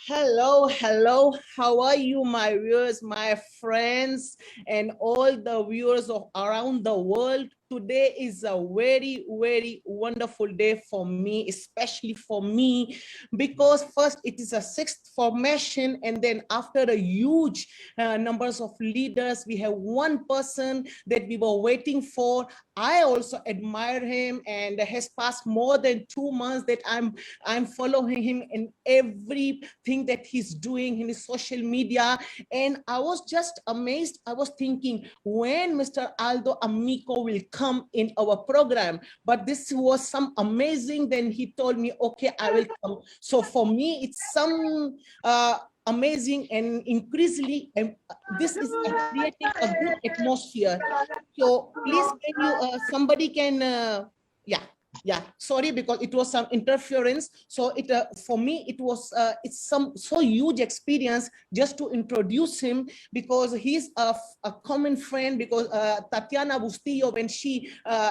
Hello, hello. How are you, my viewers, my friends, and all the viewers of around the world? Today is a very, very wonderful day for me, especially for me, because first it is a sixth formation, and then after a huge numbers of leaders, we have one person that we were waiting for. I also admire him, and has passed more than 2 months that I'm following him in everything that he's doing in his social media. And I was just amazed. I was thinking when Mr. Aldo Amico will come in our program, but this was some amazing. Then he told me, okay, I will come. So for me, it's some amazing and increasingly, this is creating a good atmosphere. So please, can you, somebody can, yeah, sorry, because it was some interference. So it for me it was it's some so huge experience just to introduce him, because he's a common friend. Because Tatiana Bustillo, when she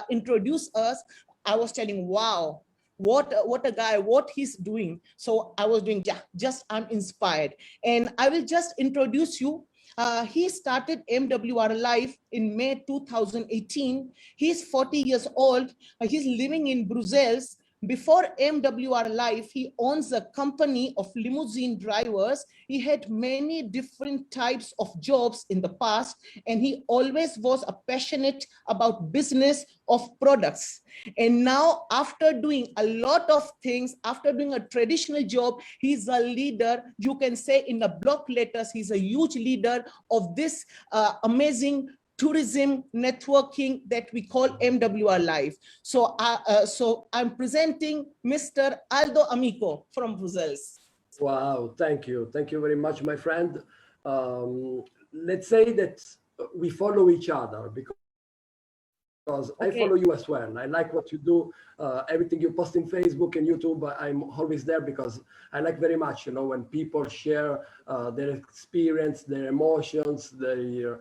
introduced us, I was telling, wow, what a guy, what he's doing. So I was doing, yeah, just I'm inspired. And I will just introduce you. He started MWR Life in May 2018. He's 40 years old. He's living in Brussels. Before MWR Life, he owns a company of limousine drivers. He had many different types of jobs in the past, and he always was a passionate about business of products. And now, after doing a lot of things, after doing a traditional job, he's a leader. You can say in the block letters, he's a huge leader of this amazing tourism networking that we call MWR Life. So, so I'm presenting Mr. Aldo Amico from Brussels. Wow, thank you. Thank you very much, my friend. Let's say that we follow each other, because I follow you as well. I like what you do, everything you post in Facebook and YouTube. I'm always there because I like very much, you know, when people share their experience, their emotions, their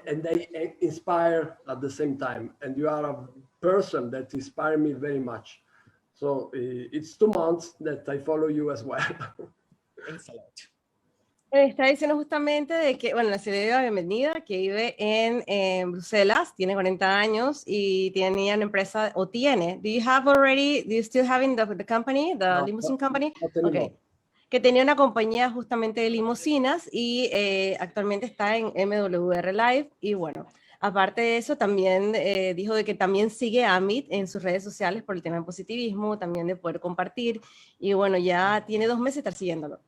and they inspire at the same time. And you are a person that inspires me very much. So it's 2 months that I follow you as well. Thanks a lot. Está diciendo justamente de que, bueno, se le dio la bienvenida, que vive en Bruselas, tiene 40 años y tenía una empresa, o tiene, do you still having the company, the limousine company? Okay. Que tenía una compañía justamente de limusinas y actualmente está en MWR Live. Y bueno, aparte de eso, también dijo de que también sigue a Amit en sus redes sociales por el tema de positivismo, también de poder compartir. Y bueno, ya tiene 2 meses de estar siguiéndolo.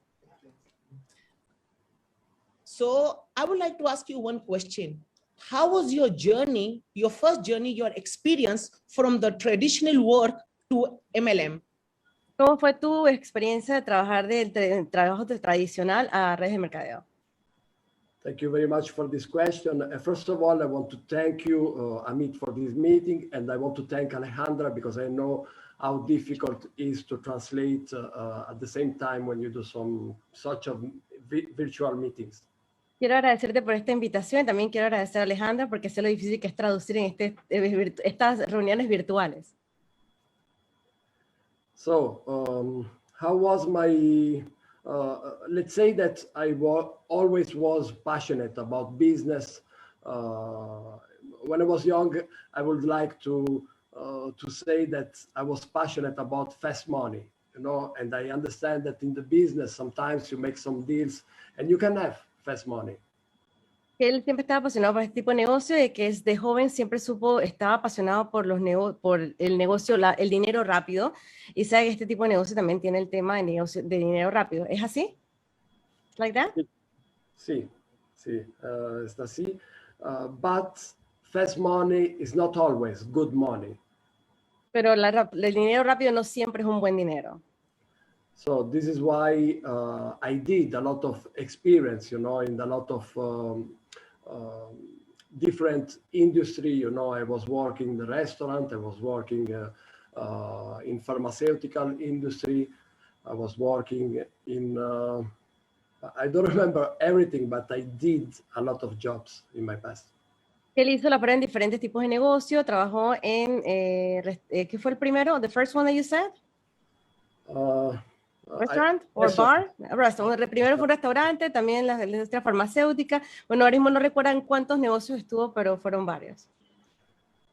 So I would like to ask you one question. How was your journey, your first journey, your experience from the traditional work to MLM? ¿Cómo fue tu experiencia de trabajar del trabajo tradicional a redes de mercadeo? Thank you very much for this question. First of all, I want to thank you, Amit, for this meeting, and I want to thank Alejandra, because I know how difficult it is to translate at the same time when you do such of virtual meetings. Quiero agradecerte por esta invitación y también quiero agradecer a Alejandra porque sé lo difícil que es traducir en estas reuniones virtuales. So, how was my, let's say that I always was passionate about business. When I was young, I would like to say that I was passionate about fast money, you know, and I understand that in the business, sometimes you make some deals and you can have fast money. Él siempre estaba apasionado por este tipo de negocio, de que desde joven siempre estaba apasionado por por el negocio, el dinero rápido, y sabe que este tipo de negocio también tiene el tema de dinero rápido. ¿Es así? Like that? Sí, es así. But fast money is not always good money. Pero el dinero rápido no siempre es un buen dinero. So this is why I did a lot of experience, you know, in a lot of different industry. You know, I was working in the restaurant, I was working in pharmaceutical industry, I was working in, I don't remember everything, but I did a lot of jobs in my past. Él hizo la prueba en diferentes tipos de negocio, trabajó en, ¿qué fue el primero? The first one that you said? Restaurant or bar? Restaurant. Primero fue un restaurante, también la industria farmacéutica. Bueno, ahora mismo no recuerdan cuántos negocios estuvo, pero fueron varios.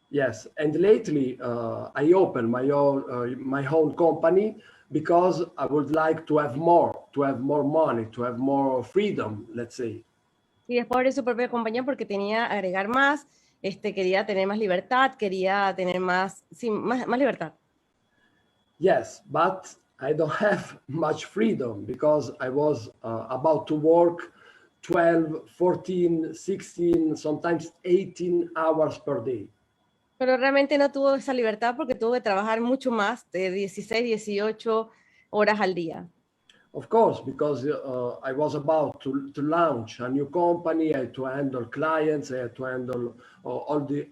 Yes, and lately I opened my own company because I would like to have more money, to have more freedom, let's say. Y después abrió su propia compañía porque tenía agregar más, quería tener más libertad, quería tener más, sí, más libertad. Yes, but I don't have much freedom because I was about to work 12, 14, 16, sometimes 18 hours per day. Pero realmente no tuvo esa libertad porque tuvo que trabajar mucho más, de 16, 18 horas al día. Of course, because I was about to launch a new company, I had to handle clients, I had to handle all the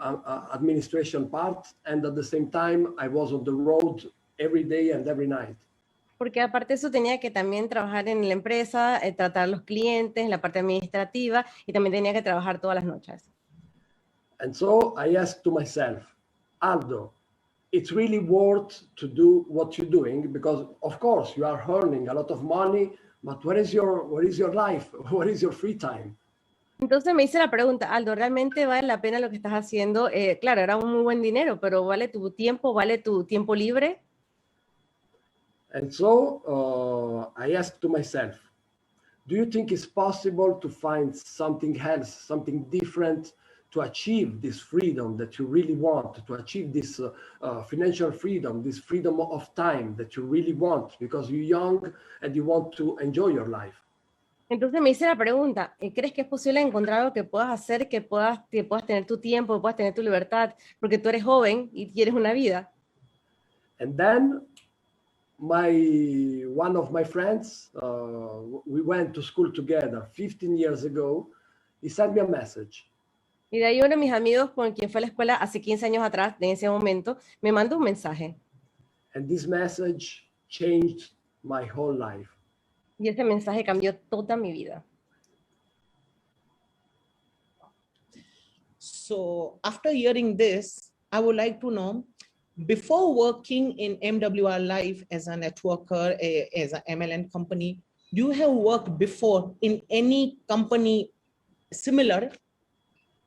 administration parts, and at the same time, I was on the road every day and every night. Porque aparte de eso tenía que también trabajar en la empresa, tratar a los clientes, en la parte administrativa, y también tenía que trabajar todas las noches. And so I asked to myself, Aldo, it's really worth to do what you're doing because of course you are earning a lot of money, but where is your life? Where is your free time? Entonces me hice la pregunta, Aldo, ¿realmente vale la pena lo que estás haciendo? Claro, era un muy buen dinero, pero ¿vale tu tiempo libre? And so I asked to myself, do you think it's possible to find something else, something different to achieve this freedom that you really want, to achieve this financial freedom, this freedom of time that you really want because you're young and you want to enjoy your life? Entonces me hice la pregunta, ¿crees que es posible encontrar algo que puedas hacer, que puedas tener tu tiempo, que puedas tener tu libertad, porque tú eres joven y quieres una vida? And then one of my friends, we went to school together 15 years ago, he sent me a message. Y de ahí uno de mis amigos con quien fue a la escuela hace 15 años atrás, en ese momento, me mandó un mensaje. And this message changed my whole life. Y ese mensaje cambió toda mi vida. So after hearing this, I would like to know, before working in MWR Life as a networker, as an MLN company, do you have worked before in any company similar?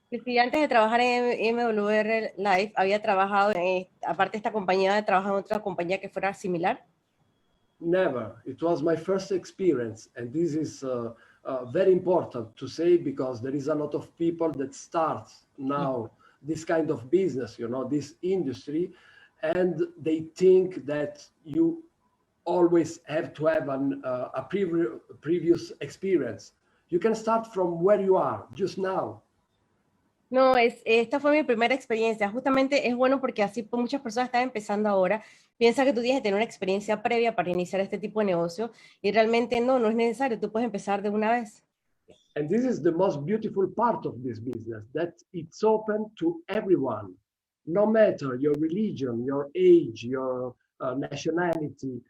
Que si antes de trabajar en MWR Life había trabajado, aparte de esta compañía, había trabajado en otra compañía que fuera similar. Never. It was my first experience, and this is very important to say because there is a lot of people that start now this kind of business, this industry, and they think that you always have to have a previous experience. You can start from where you are, just now. No, esta fue mi primera experiencia. Justamente es bueno porque así muchas personas están empezando ahora. Piensa que tú tienes que tener una experiencia previa para iniciar este tipo de negocio y realmente no es necesario. Tú puedes empezar de una vez. And this is the most beautiful part of this business, that it's open to everyone, no matter your religion, your age, your nationality,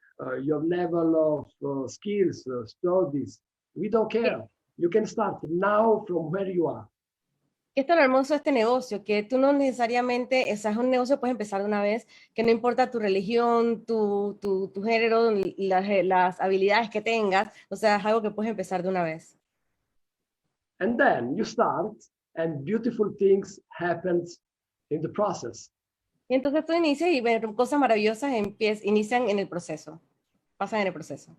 your level of skills, studies. We don't care. You can start now from where you are. Esto es lo hermoso de este negocio, que tú no necesariamente, es un negocio, puedes empezar de una vez, que no importa tu religión, tu género, las habilidades que tengas, o sea, es algo que puedes empezar de una vez. And then you start, and beautiful things happen in the process. Y entonces tú inicias y cosas maravillosas inician en el proceso, pasan en el proceso.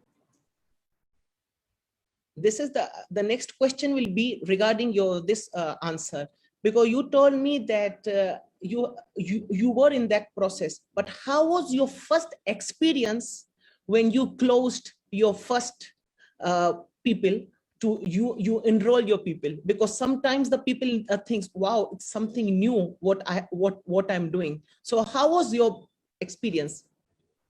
This is the next question will be regarding this answer, because you told me that you were in that process, but how was your first experience when you closed your first people to you enroll your people? Because sometimes the people thinks, wow, it's something new what I'm doing. So how was your experience?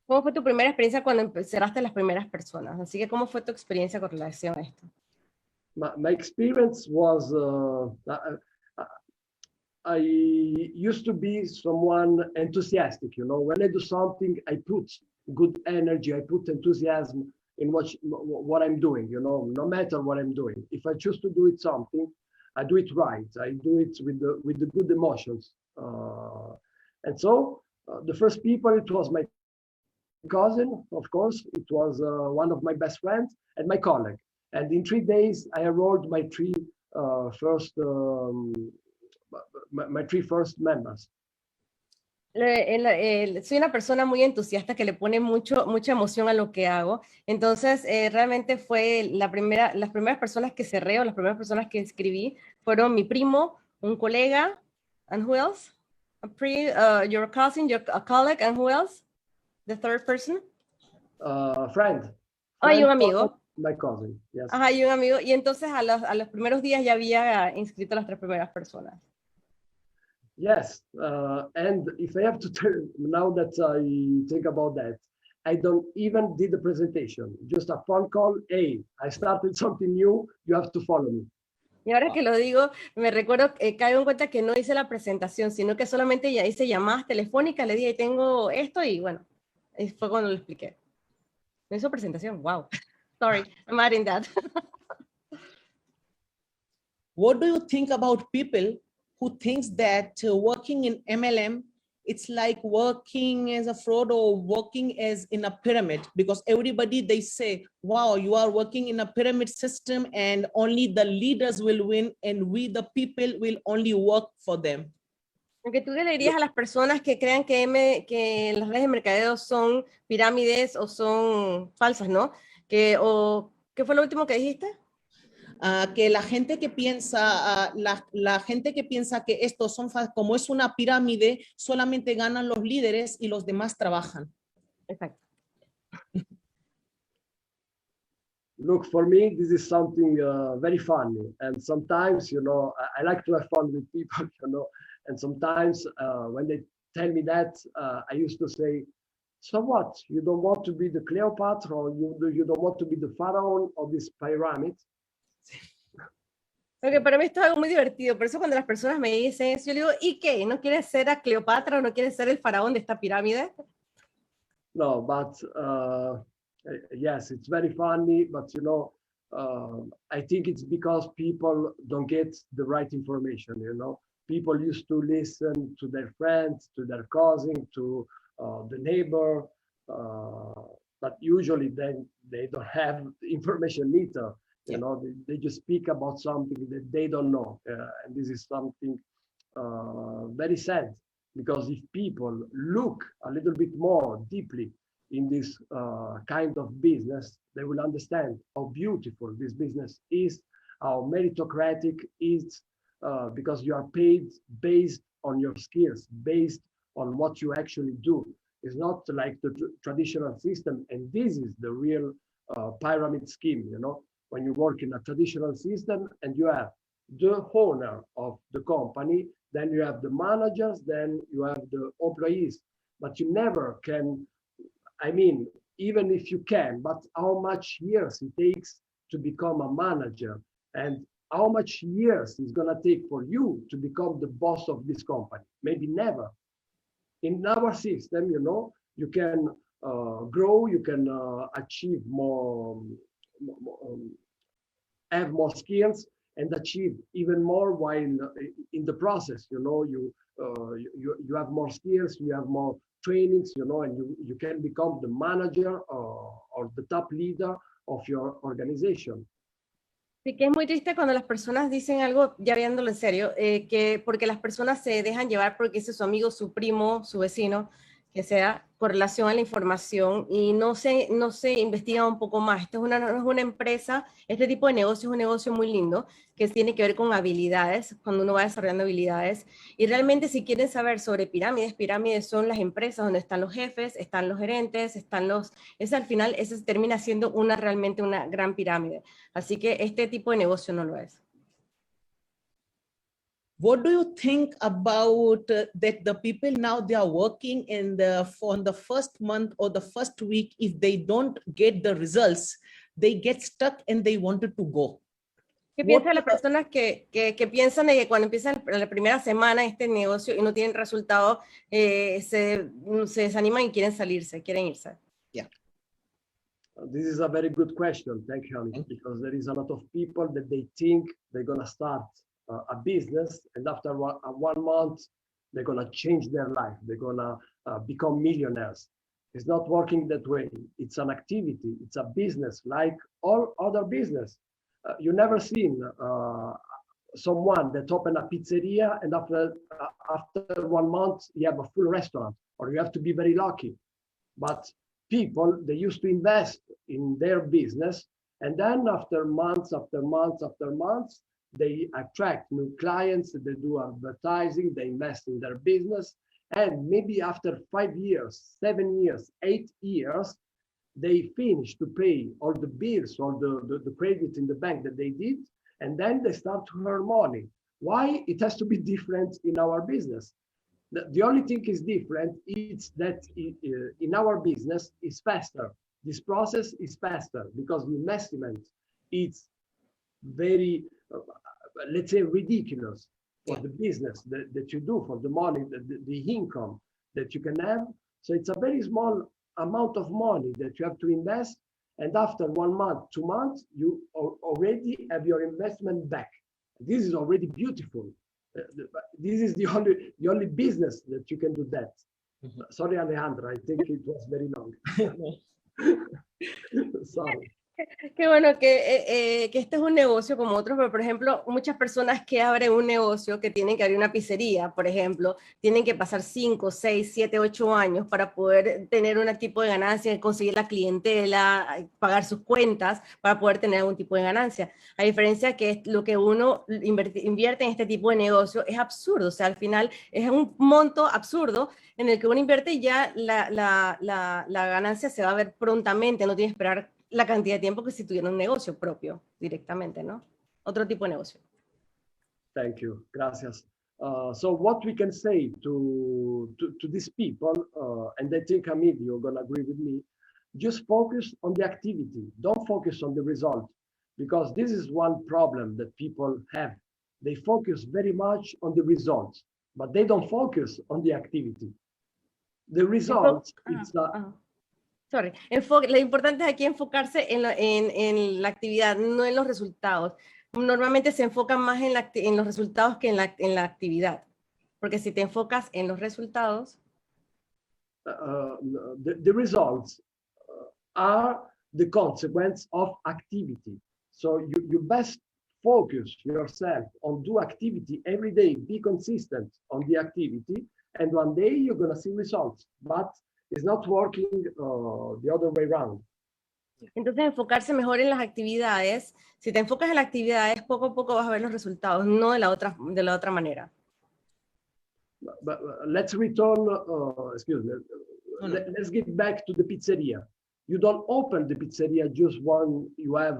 ¿Cómo fue tu primera experiencia cuando cerraste las primeras personas? Así que, ¿cómo fue tu experiencia con relación a esto? My experience was, I used to be someone enthusiastic, when I do something, I put good energy, I put enthusiasm in what I'm doing, no matter what I'm doing. If I choose to do something, I do it right. I do it with the good emotions. And so the first people, it was my cousin, of course. It was one of my best friends and my colleague. And in 3 days, I enrolled my my three first members. Soy una persona muy entusiasta que le pone mucha emoción a lo que hago. Entonces, realmente fue las primeras personas que cerré o las primeras personas que escribí fueron mi primo, un colega, and who else? Your cousin, a colleague, and who else? The third person? Friend. Y un amigo. My cousin, yes. Ajá, y un amigo. Y entonces a los primeros días ya había inscrito a las 3 primeras personas. Yes, and if I have to tell, now that I think about that, I don't even did the presentation, just a phone call. Hey, I started something new, you have to follow me. Y ahora que lo digo, me recuerdo, caigo en cuenta que no hice la presentación, sino que solamente ya hice llamadas telefónicas, le dije, tengo esto, y bueno, fue cuando lo expliqué. No hizo presentación, wow. Sorry, I'm adding that. What do you think about people who thinks that working in MLM, it's like working as a fraud or working as in a pyramid? Because everybody, they say, wow, you are working in a pyramid system and only the leaders will win and we the people will only work for them. Aunque tú le dirías a las personas que crean que las redes de mercadeo son pirámides o son falsas, ¿no? ¿Qué fue lo último que dijiste? Que la gente que piensa, la gente que piensa que estos son, como es una pirámide, solamente ganan los líderes y los demás trabajan. Exacto. Look, for me, this is something very funny. And sometimes, you know, I like to have fun with people, you know, and sometimes when they tell me that, I used to say, so what? You don't want to be the Cleopatra, or you don't want to be the pharaoh of this pyramid? Okay, para mí esto es algo muy divertido, por eso cuando las personas me dicen eso, yo le digo, ¿y qué? ¿No quieres ser a Cleopatra o no quieres ser el faraón de esta pirámide? No, but yes, it's very funny, but you know, I think it's because people don't get the right information, you know. People used to listen to their friends, to their cousin, to the neighbor, but usually then they don't have information either. You know, they just speak about something that they don't know. And this is something very sad, because if people look a little bit more deeply in this kind of business, they will understand how beautiful this business is, how meritocratic is, because you are paid based on your skills, based on what you actually do. It's not like the traditional system, and this is the real pyramid scheme, you know. When you work in a traditional system and you have the owner of the company, then you have the managers, then you have the employees, but you never can, I mean, even if you can, but how much years it takes to become a manager, and how much years it's gonna take for you to become the boss of this company? Maybe never. In our system, you know, you can grow, you can achieve more, have more skills and achieve even more while in the process, you know, you have more skills, you have more trainings, you know, and you can become the manager or the top leader of your organization. Sí, que es muy triste cuando las personas dicen algo, ya viéndolo en serio, que porque las personas se dejan llevar porque ese es su amigo, su primo, su vecino, que sea con relación a la información y no se investiga un poco más. Esto no es una empresa, este tipo de negocio es un negocio muy lindo que tiene que ver con habilidades, cuando uno va desarrollando habilidades. Y realmente si quieren saber sobre pirámides son las empresas donde están los jefes, están los gerentes, al final ese termina siendo realmente una gran pirámide. Así que este tipo de negocio no lo es. What do you think about that the people now they are working on the first month or the first week, if they don't get the results, they get stuck and they wanted to go? ¿Qué piensan las personas que piensan de que cuando empiezan la primera semana este negocio y no tienen resultado, se desaniman y quieren salirse, quieren irse? Yeah. This is a very good question. Thank you, Amit, because there is a lot of people that they think they're going to start a business, and after 1 month, they're going to change their life. They're going to become millionaires. It's not working that way. It's an activity. It's a business like all other business. You never seen someone that open a pizzeria and after 1 month you have a full restaurant, or you have to be very lucky. But people, they used to invest in their business, and then after months, they attract new clients, they do advertising, they invest in their business, and maybe after 5 years, 7 years, 8 years, they finish to pay all the bills, all the credit in the bank that they did, and then they start to earn money. Why? It has to be different in our business. The only thing is different is that in our business is faster. This process is faster because the investment is very, let's say, ridiculous for the business that you do, for the money, the income that you can have. So it's a very small amount of money that you have to invest. And after 1 month, 2 months, you already have your investment back. This is already beautiful. This is the only business that you can do that. Sorry, Alejandra, I think it was very long. Sorry. Qué bueno que este es un negocio como otros, pero por ejemplo, muchas personas que abren un negocio, que tienen que abrir una pizzería, por ejemplo, tienen que pasar 5, 6, 7, 8 años para poder tener un tipo de ganancia, conseguir la clientela, pagar sus cuentas, para poder tener algún tipo de ganancia. A diferencia que lo que uno invierte en este tipo de negocio es absurdo, o sea, al final es un monto absurdo en el que uno invierte y ya la ganancia se va a ver prontamente, no tiene que esperar la cantidad de tiempo que si tuviera un negocio propio directamente, ¿no? Otro tipo de negocio. Thank you. Gracias. So what we can say to these people, and I think, Amit, you're going to agree with me, just focus on the activity. Don't focus on the result, because this is one problem that people have. They focus very much on the results, but they don't focus on the activity. The results, Sorry. Lo importante es aquí enfocarse en la actividad, no en los resultados. Normalmente se enfocan más en los resultados que en la actividad. Porque si te enfocas en los resultados... the results are the consequence of activity. So you best focus yourself on do activity every day, be consistent on the activity, and one day you're going to see results. But it's not working the other way around. Entonces, enfocarse mejor en las actividades. Si te enfocas en las actividades, poco a poco vas a ver los resultados, no de la otra manera. But let's return, excuse me, let's get back to the pizzeria. You don't open the pizzeria just when you have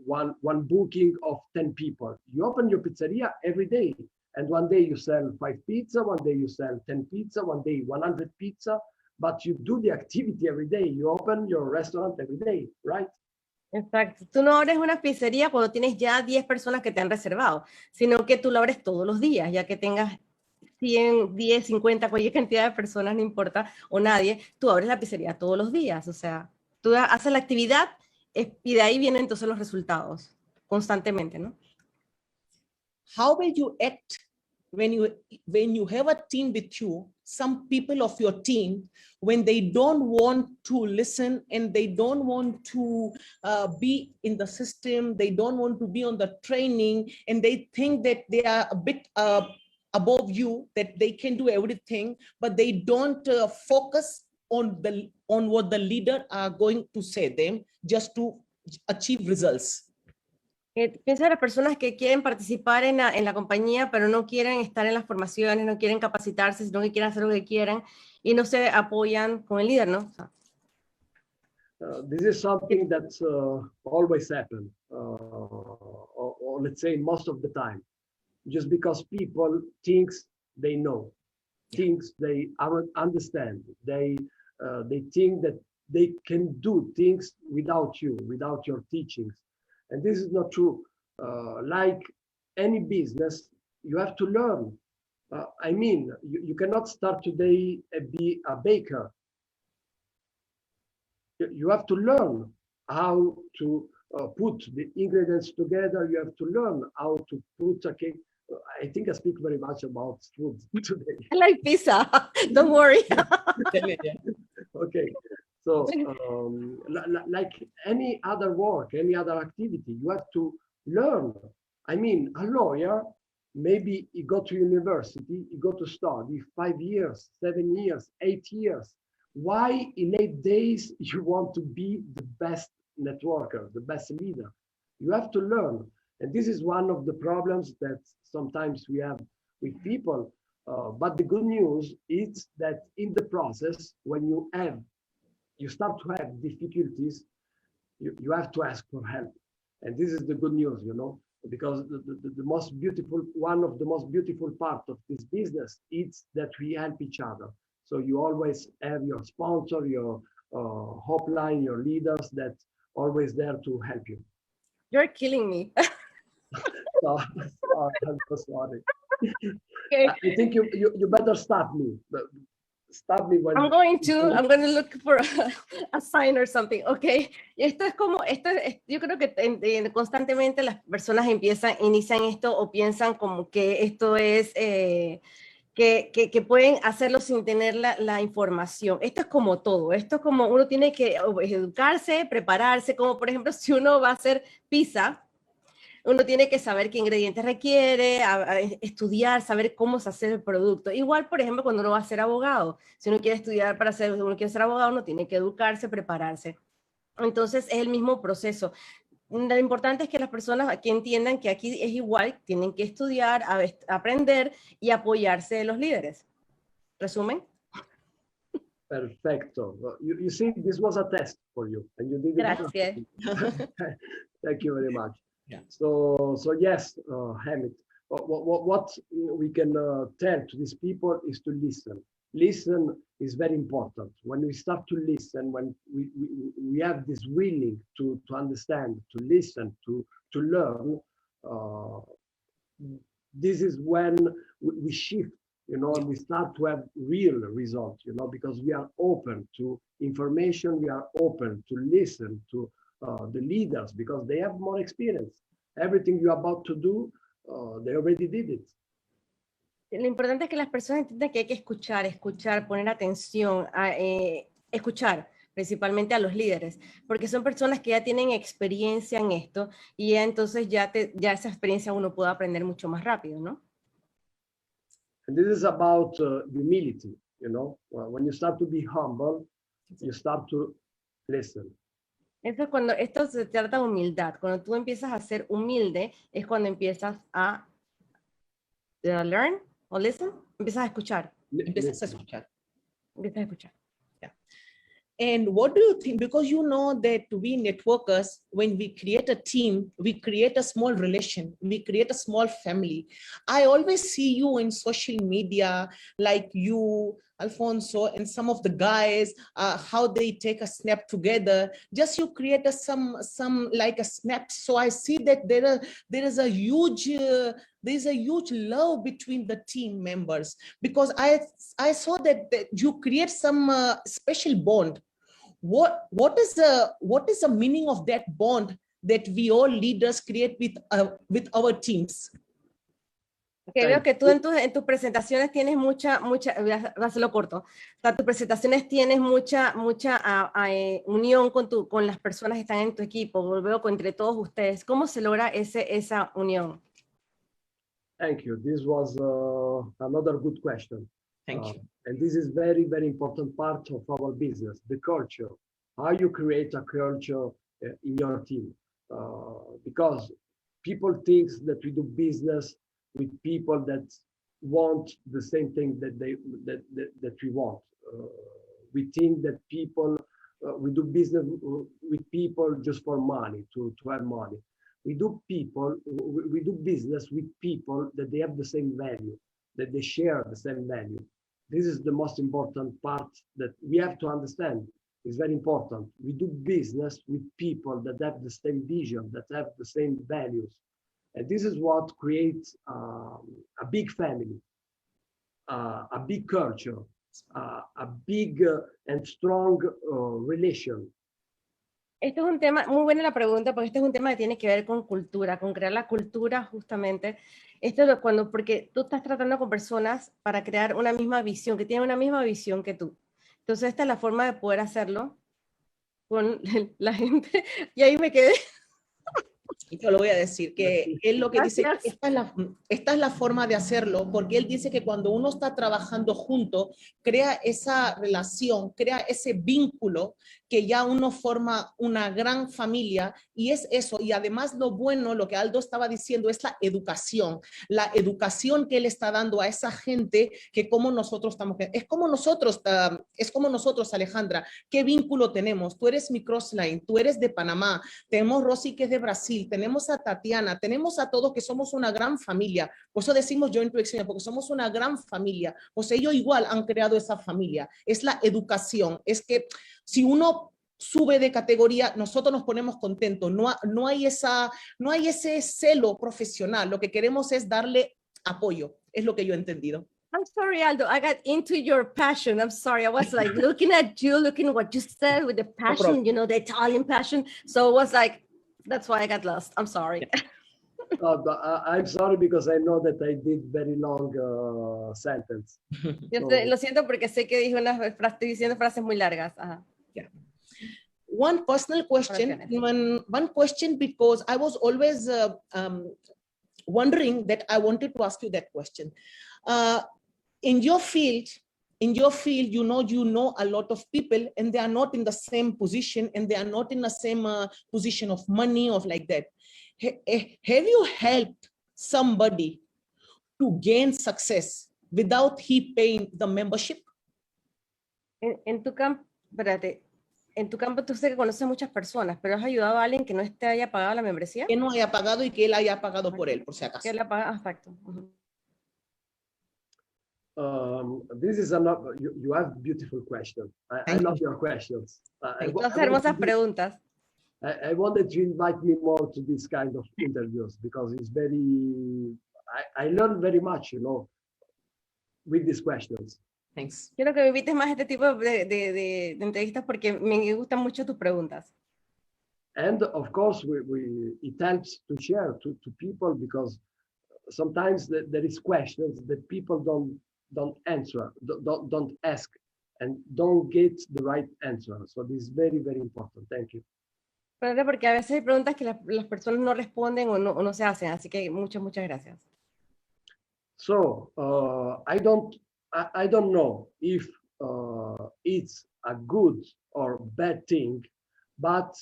one booking of 10 people. You open your pizzeria every day. And one day you sell 5 pizza, one day you sell 10 pizza, one day 100 pizza. But you do the activity every day. You open your restaurant every day, right? Exacto. Tú no abres una pizzería cuando tienes ya 10 personas que te han reservado, sino que tú lo abres todos los días, ya que tengas 100, 10, 50, cualquier cantidad de personas, no importa, o nadie, tú abres la pizzería todos los días. O sea, tú haces la actividad y de ahí vienen entonces los resultados, constantemente, ¿no? How will you act when you have a team with you, some people of your team, when they don't want to listen and they don't want to be in the system, they don't want to be on the training, and they think that they are a bit above you, that they can do everything, but they don't focus on what the leader are going to say them just to achieve results. Piensa en las personas que quieren participar en la compañía, pero no quieren estar en las formaciones, no quieren capacitarse, sino que quieren hacer lo que quieran y no se apoyan con el líder, ¿no? This is something that's always happen, or let's say most of the time, just because people thinks they know, thinks they understand, they think that they can do things without you, without your teachings. And this is not true. Like any business, you have to learn. I mean, you cannot start today and be a baker. You have to learn how to put the ingredients together. You have to learn how to put a cake. I think I speak very much about food today. I like pizza. Don't worry. Okay. So, like any other work, any other activity, you have to learn. I mean, a lawyer, maybe he go to university, he go to study 5 years, 7 years, 8 years. Why in 8 days you want to be the best networker, the best leader? You have to learn. And this is one of the problems that sometimes we have with people. But the good news is that in the process, when you start to have difficulties, you have to ask for help. And this is the good news, you know, because the most beautiful, one of the most beautiful part of this business is that we help each other. So you always have your sponsor, your hotline, your leaders that always there to help you. You're killing me. So, I'm so sorry. Okay. I think you better stop me. Stop me when I'm going to look for a sign or something, okay. Y esto es como, yo creo que constantemente las personas inician esto o piensan como que esto es, que pueden hacerlo sin tener la información. Esto es como todo, esto es como uno tiene que educarse, prepararse, como por ejemplo si uno va a hacer pizza, uno tiene que saber qué ingredientes requiere, estudiar, saber cómo se hace el producto. Igual, por ejemplo, cuando uno va a ser abogado, si uno quiere estudiar uno quiere ser abogado, uno tiene que educarse, prepararse. Entonces, es el mismo proceso. Lo importante es que las personas aquí entiendan que aquí es igual, tienen que estudiar, aprender y apoyarse de los líderes. ¿Resumen? Perfecto. You see, this was a test for you, and you did it. Gracias. Thank you very much. Yeah. So yes, Amit, what we can tell to these people is to listen. Listen is very important. When we start to listen, when we have this willing to understand, to listen, to learn, this is when we shift, you know, and we start to have real results, you know, because we are open to information, we are open to listen to the leaders because they have more experience. Everything you're about to do, they already did it. Lo importante es que las personas entiendan que hay que escuchar, poner atención, escuchar principalmente a los líderes, porque son personas que ya tienen experiencia en esto y ya entonces ya esa experiencia uno puede aprender mucho más rápido, ¿no? And this is about humility, you know. When you start to be humble, you start to listen. Esto se trata de humildad. Cuando tú empiezas a ser humilde, es cuando empiezas a learn o listen, empiezas a escuchar. Empiezas a escuchar. Empiezas a escuchar. Yeah. And what do you think? Because you know that we networkers, when we create a team, we create a small relation, we create a small family. I always see you in social media, like you, Alfonso, and some of the guys, how they take a snap together. Just you create some like a snap. So I see that there is a huge love between the team members, because I saw that you create some special bond. What is the meaning of that bond that we all leaders create with our teams? Okay, veo que tú en tus presentaciones tienes mucha, voy a hacerlo corto. O sea, tus presentaciones tienes mucha unión con las personas que están en tu equipo. Lo veo entre todos ustedes. ¿Cómo se logra esa unión? Thank you. This was another good question. Thank you. And this is very, very important part of our business, the culture. How you create a culture in your team. Because people think that we do business with people that want the same thing that we want. We think that people, we do business with people just for money, to have money. We do business with people that they have the same value, that they share the same value. This is the most important part that we have to understand. It's very important. We do business with people that have the same vision, that have the same values. And this is what creates a big family, a big culture, a big and strong relation. Este es un tema, muy buena la pregunta, porque este es un tema que tiene que ver con cultura, con crear la cultura justamente. Esto es porque tú estás tratando con personas para crear una misma visión, que tienen una misma visión que tú. Entonces esta es la forma de poder hacerlo con la gente. Y ahí me quedé. Yo lo voy a decir, que él lo que dice, Gracias. esta es la forma de hacerlo, porque él dice que cuando uno está trabajando junto, crea esa relación, crea ese vínculo, que ya uno forma una gran familia, y es eso. Y además lo bueno, lo que Aldo estaba diciendo, es la educación que él está dando a esa gente, que como nosotros estamos, es como nosotros, Alejandra, ¿qué vínculo tenemos? Tú eres mi crossline, tú eres de Panamá, tenemos Rosy que es de Brasil, tenemos a Tatiana, tenemos a todos que somos una gran familia. Por eso decimos Joint Experience, porque somos una gran familia. Pues ellos igual han creado esa familia. Es la educación. Es que si uno sube de categoría, nosotros nos ponemos contentos. No hay ese celo profesional. Lo que queremos es darle apoyo. Es lo que yo he entendido. I'm sorry, Aldo. I got into your passion. I'm sorry. I was like looking at you, looking at what you said with the passion, you know, the Italian passion. So it was like, that's why I got lost. I'm sorry. I'm sorry because I know that I did very long sentence. Yo lo siento porque sé que dije estoy diciendo frases muy largas. Ajá. Yeah. One personal question, one question, because I was always wondering that I wanted to ask you that question. In your field, you know a lot of people, and they are not in the same position, and they are not in the same position of money, of like that. Have you helped somebody to gain success without he paying the membership? En tu campo, espérate, en tu campo tú sé que conoces muchas personas, pero ¿has ayudado a alguien que no haya pagado la membresía? Que no haya pagado y que él haya pagado por él, por si acaso. Que él la paga, exacto. This is you have beautiful question. I love your questions. Dos hermosas preguntas. I wanted to invite me more to this kind of interviews because it's very, I learn very much, you know, with these questions. Thanks. Quiero que me invites más a este tipo de entrevistas porque me gustan mucho tus preguntas. And of course, it helps to share to people because sometimes there is questions that people don't answer, don't ask, and don't get the right answer. So this is very, very important. Thank you. Porque a veces hay preguntas que las personas no responden o no se hacen, así que muchas gracias. So I don't know if it's a good or bad thing, but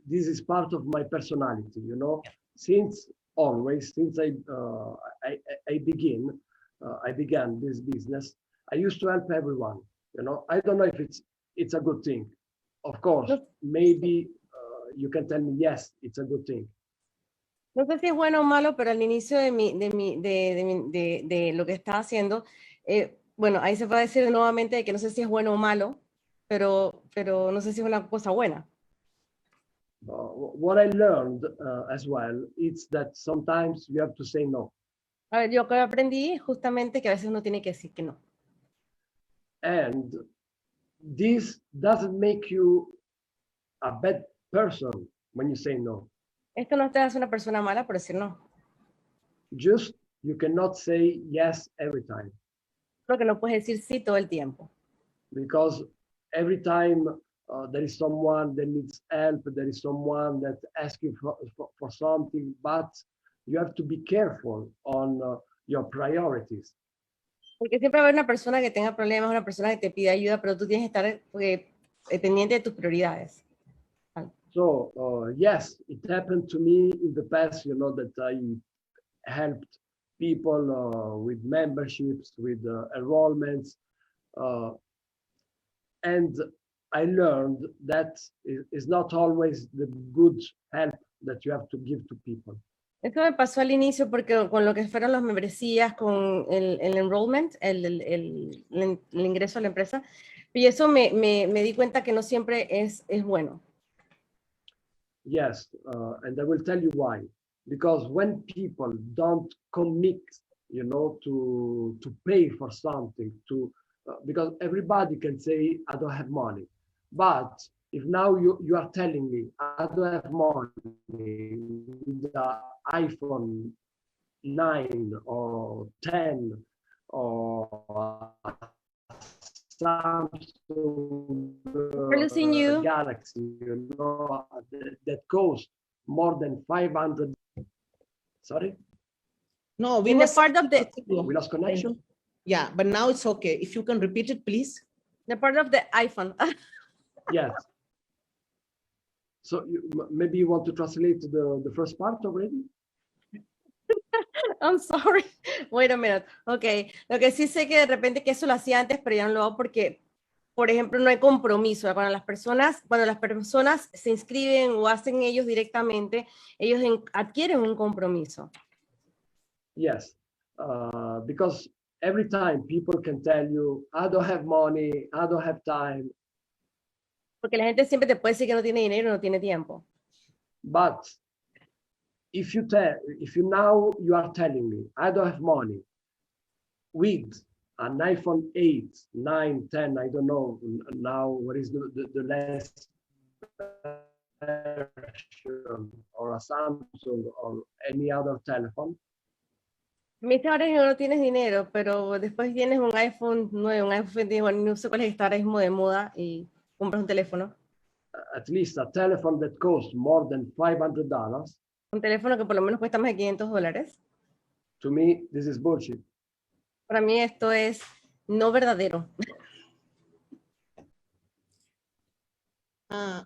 this is part of my personality, you know. Since I began this business, I used to help everyone, you know. I don't know if it's a good thing. Of course, maybe you can tell me, yes, it's a good thing. No sé si es bueno o malo, pero al inicio de lo que estaba haciendo, bueno, ahí se puede decir nuevamente que no sé si es bueno o malo, pero no sé si es una cosa buena. What I learned as well, it's that sometimes you have to say no. A ver, yo que aprendí justamente que a veces uno tiene que decir que no. And this doesn't make you a bad person when you say no. Esto no te hace una persona mala por decir no. Just you cannot say yes every time. Porque no puedes decir sí todo el tiempo. Because every time there is someone that needs help, there is someone that asks you for something, but you have to be careful on your priorities. Porque siempre va a haber una persona que tenga problemas, una persona que te pide ayuda, pero tú tienes que estar pendiente de tus prioridades. So yes, it happened to me in the past, you know, that I helped people with memberships, with enrollments, and I learned that it's not always the good help that you have to give to people. Esto me pasó al inicio porque con lo que fueron las membresías, con el enrollment, el ingreso a la empresa, y eso me di cuenta que no siempre es bueno. Yes, and I will tell you why. Because when people don't commit, you know, to pay for something, because everybody can say, I don't have money. But if now you are telling me, I don't have money with the iPhone 9 or 10 or Samsung We're losing you. Galaxy, that cost more than 500. Sorry? No, we In were the part of the We lost connection? yeah, but now it's okay. If you can repeat it, please. iPhone. Yes. So maybe you want to translate the first part already? I'm sorry. Wait a minute. Okay. Lo que sí sé que de repente que eso lo hacía antes, pero ya no lo hago porque, por ejemplo, no hay compromiso. Cuando las personas se inscriben o hacen ellos directamente, ellos adquieren un compromiso. Yes. Because every time people can tell you, I don't have money, I don't have time. Porque la gente siempre te puede decir que no tiene dinero, no tiene tiempo. But if you now you are telling me, I don't have money, with an iPhone 8, 9, 10, I don't know now what is the last version, or a Samsung or any other telephone. Me dice ahora que no tienes dinero, pero después tienes un iPhone 9, un iPhone 10, bueno, no sé cuál es está ahora mismo de moda y compras un teléfono. At least a telephone that costs more than $500. Un teléfono que por lo menos cuesta más de $500. To me, this is bullshit. Para mí esto es no verdadero.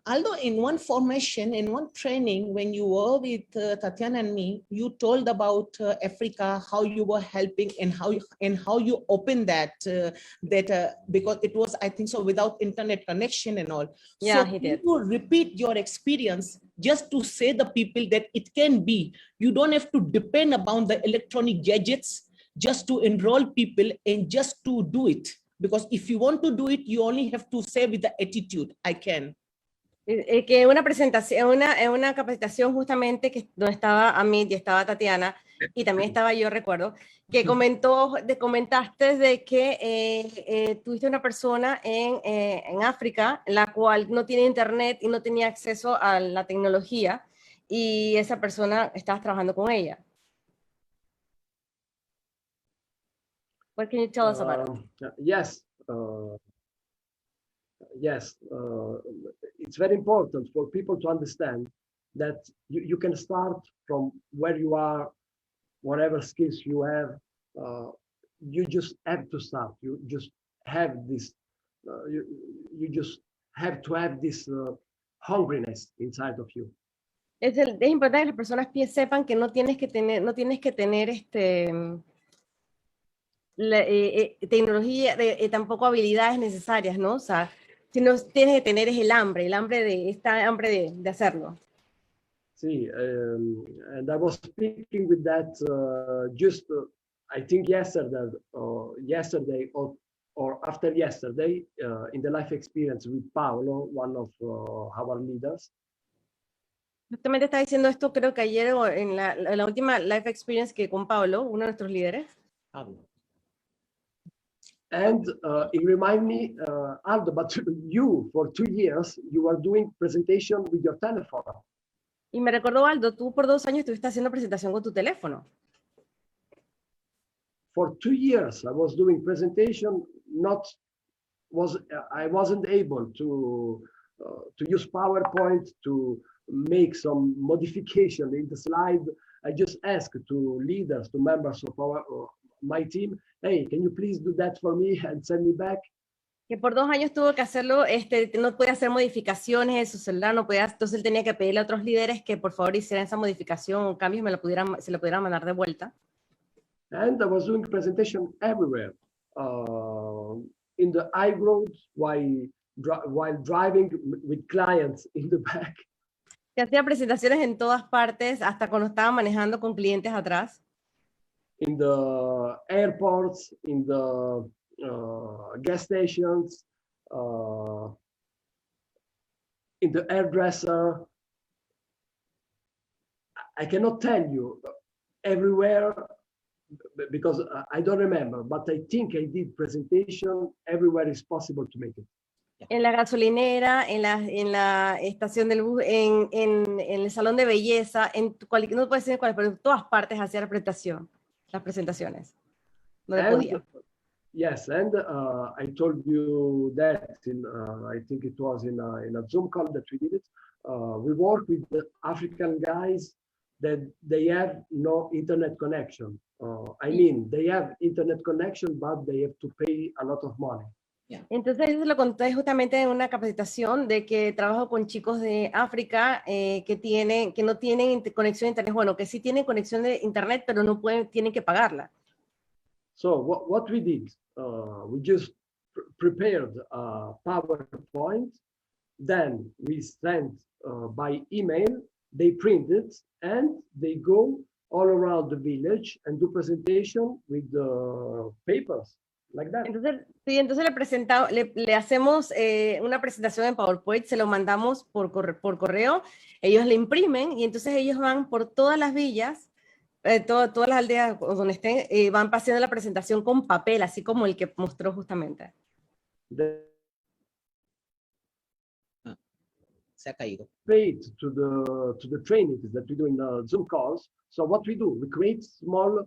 Although in one formation, in one training, when you were with Tatiana and me, you told about Africa, how you were helping and how you opened that because it was, I think so, without internet connection and all. Yeah, so he did. You repeat your experience just to say the people that it can be. You don't have to depend upon the electronic gadgets just to enroll people and just to do it. Because if you want to do it, you only have to say with the attitude, I can. Que una presentación, una capacitación justamente que donde estaba Amit y estaba Tatiana y también estaba yo, recuerdo, que comentaste de que tuviste una persona en África, la cual no tiene internet y no tenía acceso a la tecnología y esa persona estabas trabajando con ella. What can you tell us about it? Yes. Yes, it's very important for people to understand that you can start from where you are, whatever skills you have. You just have to start. You just have this. You just have to have this hungriness inside of you. Es importante que las personas sepan que no tienes que tener tecnología, tampoco habilidades necesarias, ¿no? O sea, si no tienes que tener es el hambre de hacerlo. Sí, and I was speaking with that just I think yesterday or after yesterday in the life experience with Paolo, one of our leaders. Justamente estaba diciendo esto, creo que ayer o en la última life experience que con Pablo, uno de nuestros líderes. And it reminded me, Aldo, but you, for 2 years, you were doing presentation with your telephone. Y me recordó, Aldo, tú por 2 años estuviste haciendo presentación con tu teléfono. For 2 years, I was doing presentation. I wasn't able to use PowerPoint to make some modification in the slide. I just asked to leaders, to members of my team, hey, can you please do that for me and send me back? Que por 2 años tuvo que hacerlo, no podía hacer modificaciones en su celular, entonces él tenía que pedirle a otros líderes que por favor hicieran esa modificación o cambios, se lo pudieran mandar de vuelta. And I was doing presentation everywhere, in the high road, while driving with clients in the back. Que hacía presentaciones en todas partes, hasta cuando estaba manejando con clientes atrás. In the airports, in the gas stations, in the hairdresser. I cannot tell you everywhere because I don't remember, but I think I did presentation everywhere it's possible to make it. En la gasolinera, en la estación del bus, en el salón de belleza, no puedo decir cuál, pero en todas partes hacía las presentaciones. No le podía. Yes, and I told you that in I think it was in a Zoom call that we did it. We work with the African guys that they have no internet connection. I mean, they have internet connection, but they have to pay a lot of money. Entonces eso lo conté justamente en una capacitación de que trabajo con chicos de África que no tienen conexión a internet, bueno, que sí tienen conexión de internet, pero no tienen que pagarla. So what we did, we just prepared a PowerPoint, then we sent by email, they print it, and they go all around the village and do presentation with the papers. Like that. Entonces, sí, entonces le hacemos una presentación en PowerPoint, se lo mandamos por correo, ellos le imprimen y entonces ellos van por todas las villas, todas las aldeas donde estén, van pasando la presentación con papel, así como el que mostró justamente. Se ha caído. Paid to the trainings that we do in the Zoom calls. So what we do, we create small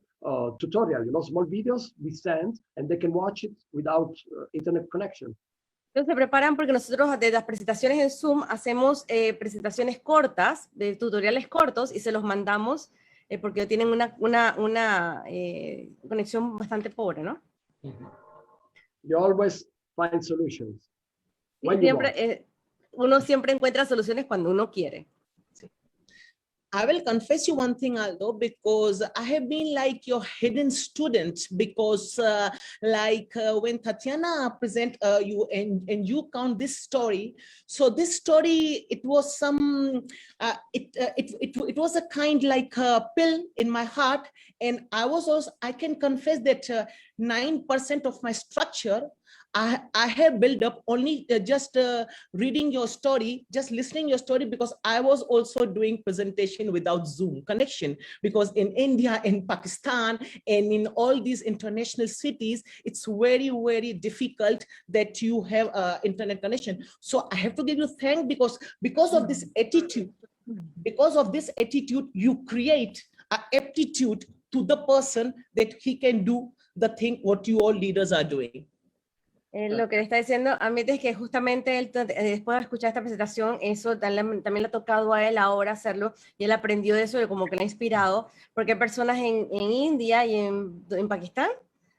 tutorial, small videos we send, and they can watch it without internet connection. Entonces se preparan porque nosotros de las presentaciones en Zoom hacemos presentaciones cortas, de tutoriales cortos, y se los mandamos porque tienen una conexión bastante pobre, ¿no? You always find solutions. Uno siempre encuentra soluciones cuando uno quiere. I will confess you one thing, Aldo, because I have been like your hidden student, because when Tatiana present you and you count this story, so this story, it was some, it was a kind like a pill in my heart, and I can confess that 9% of my structure I have built up only just reading your story, just listening your story, because I was also doing presentation without Zoom connection, because in India, in Pakistan, and in all these international cities, it's very, very difficult that you have internet connection. So I have to give you thanks because of this attitude, you create an aptitude to the person that he can do the thing what you all leaders are doing. Lo que le está diciendo Amit es que justamente él, después de escuchar esta presentación, eso también le ha tocado a él ahora hacerlo, y él aprendió de eso, de como que le ha inspirado, porque hay personas en India y en Pakistán.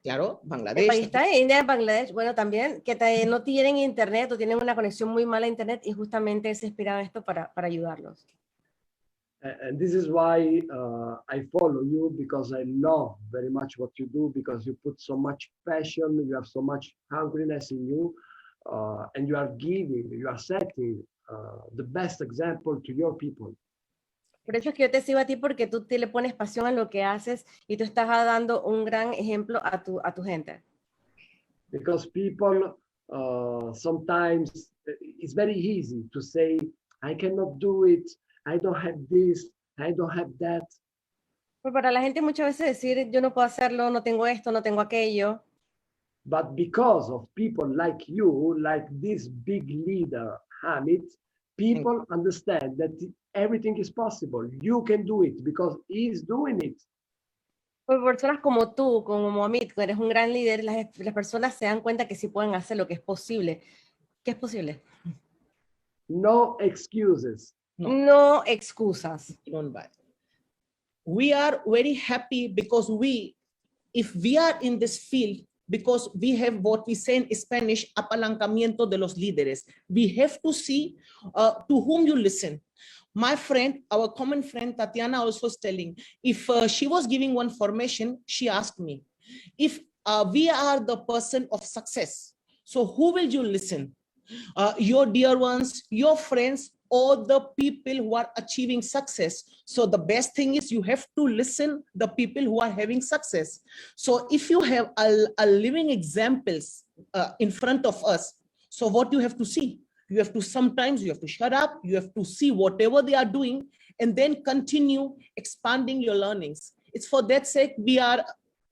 Claro, Bangladesh. En Pakistán, India y Bangladesh, bueno, también, que no tienen internet o tienen una conexión muy mala a internet, y justamente él se inspirado en esto para ayudarlos. And this is why I follow you, because I love very much what you do, because you put so much passion, you have so much hungriness in you, and you are setting the best example to your people. Por eso es que yo te sigo a ti, porque tú le pones pasión a lo que haces y tú estás dando un gran ejemplo a tu gente. Because people, sometimes it's very easy to say, I cannot do it, I don't have this, I don't have that. Pues para la gente muchas veces decir, yo no puedo hacerlo, no tengo esto, no tengo aquello. But because of people like you, like this big leader, Amit, people understand that everything is possible. You can do it because he's doing it. Pues personas como tú, como Amit, que eres un gran líder, las personas se dan cuenta que sí pueden hacer lo que es posible. ¿Qué es posible? No excuses. No excusas. We are very happy because if we are in this field, because we have what we say in Spanish, apalancamiento de los líderes. We have to see to whom you listen. My friend, our common friend, Tatiana also was telling, if she was giving one formation, she asked me, if we are the person of success, so who will you listen? Your dear ones, your friends, or the people who are achieving success. So the best thing is you have to listen the people who are having success. So if you have a living examples in front of us, so what you have to see? You have to sometimes you have to shut up, you have to see whatever they are doing, and then continue expanding your learnings. It's for that sake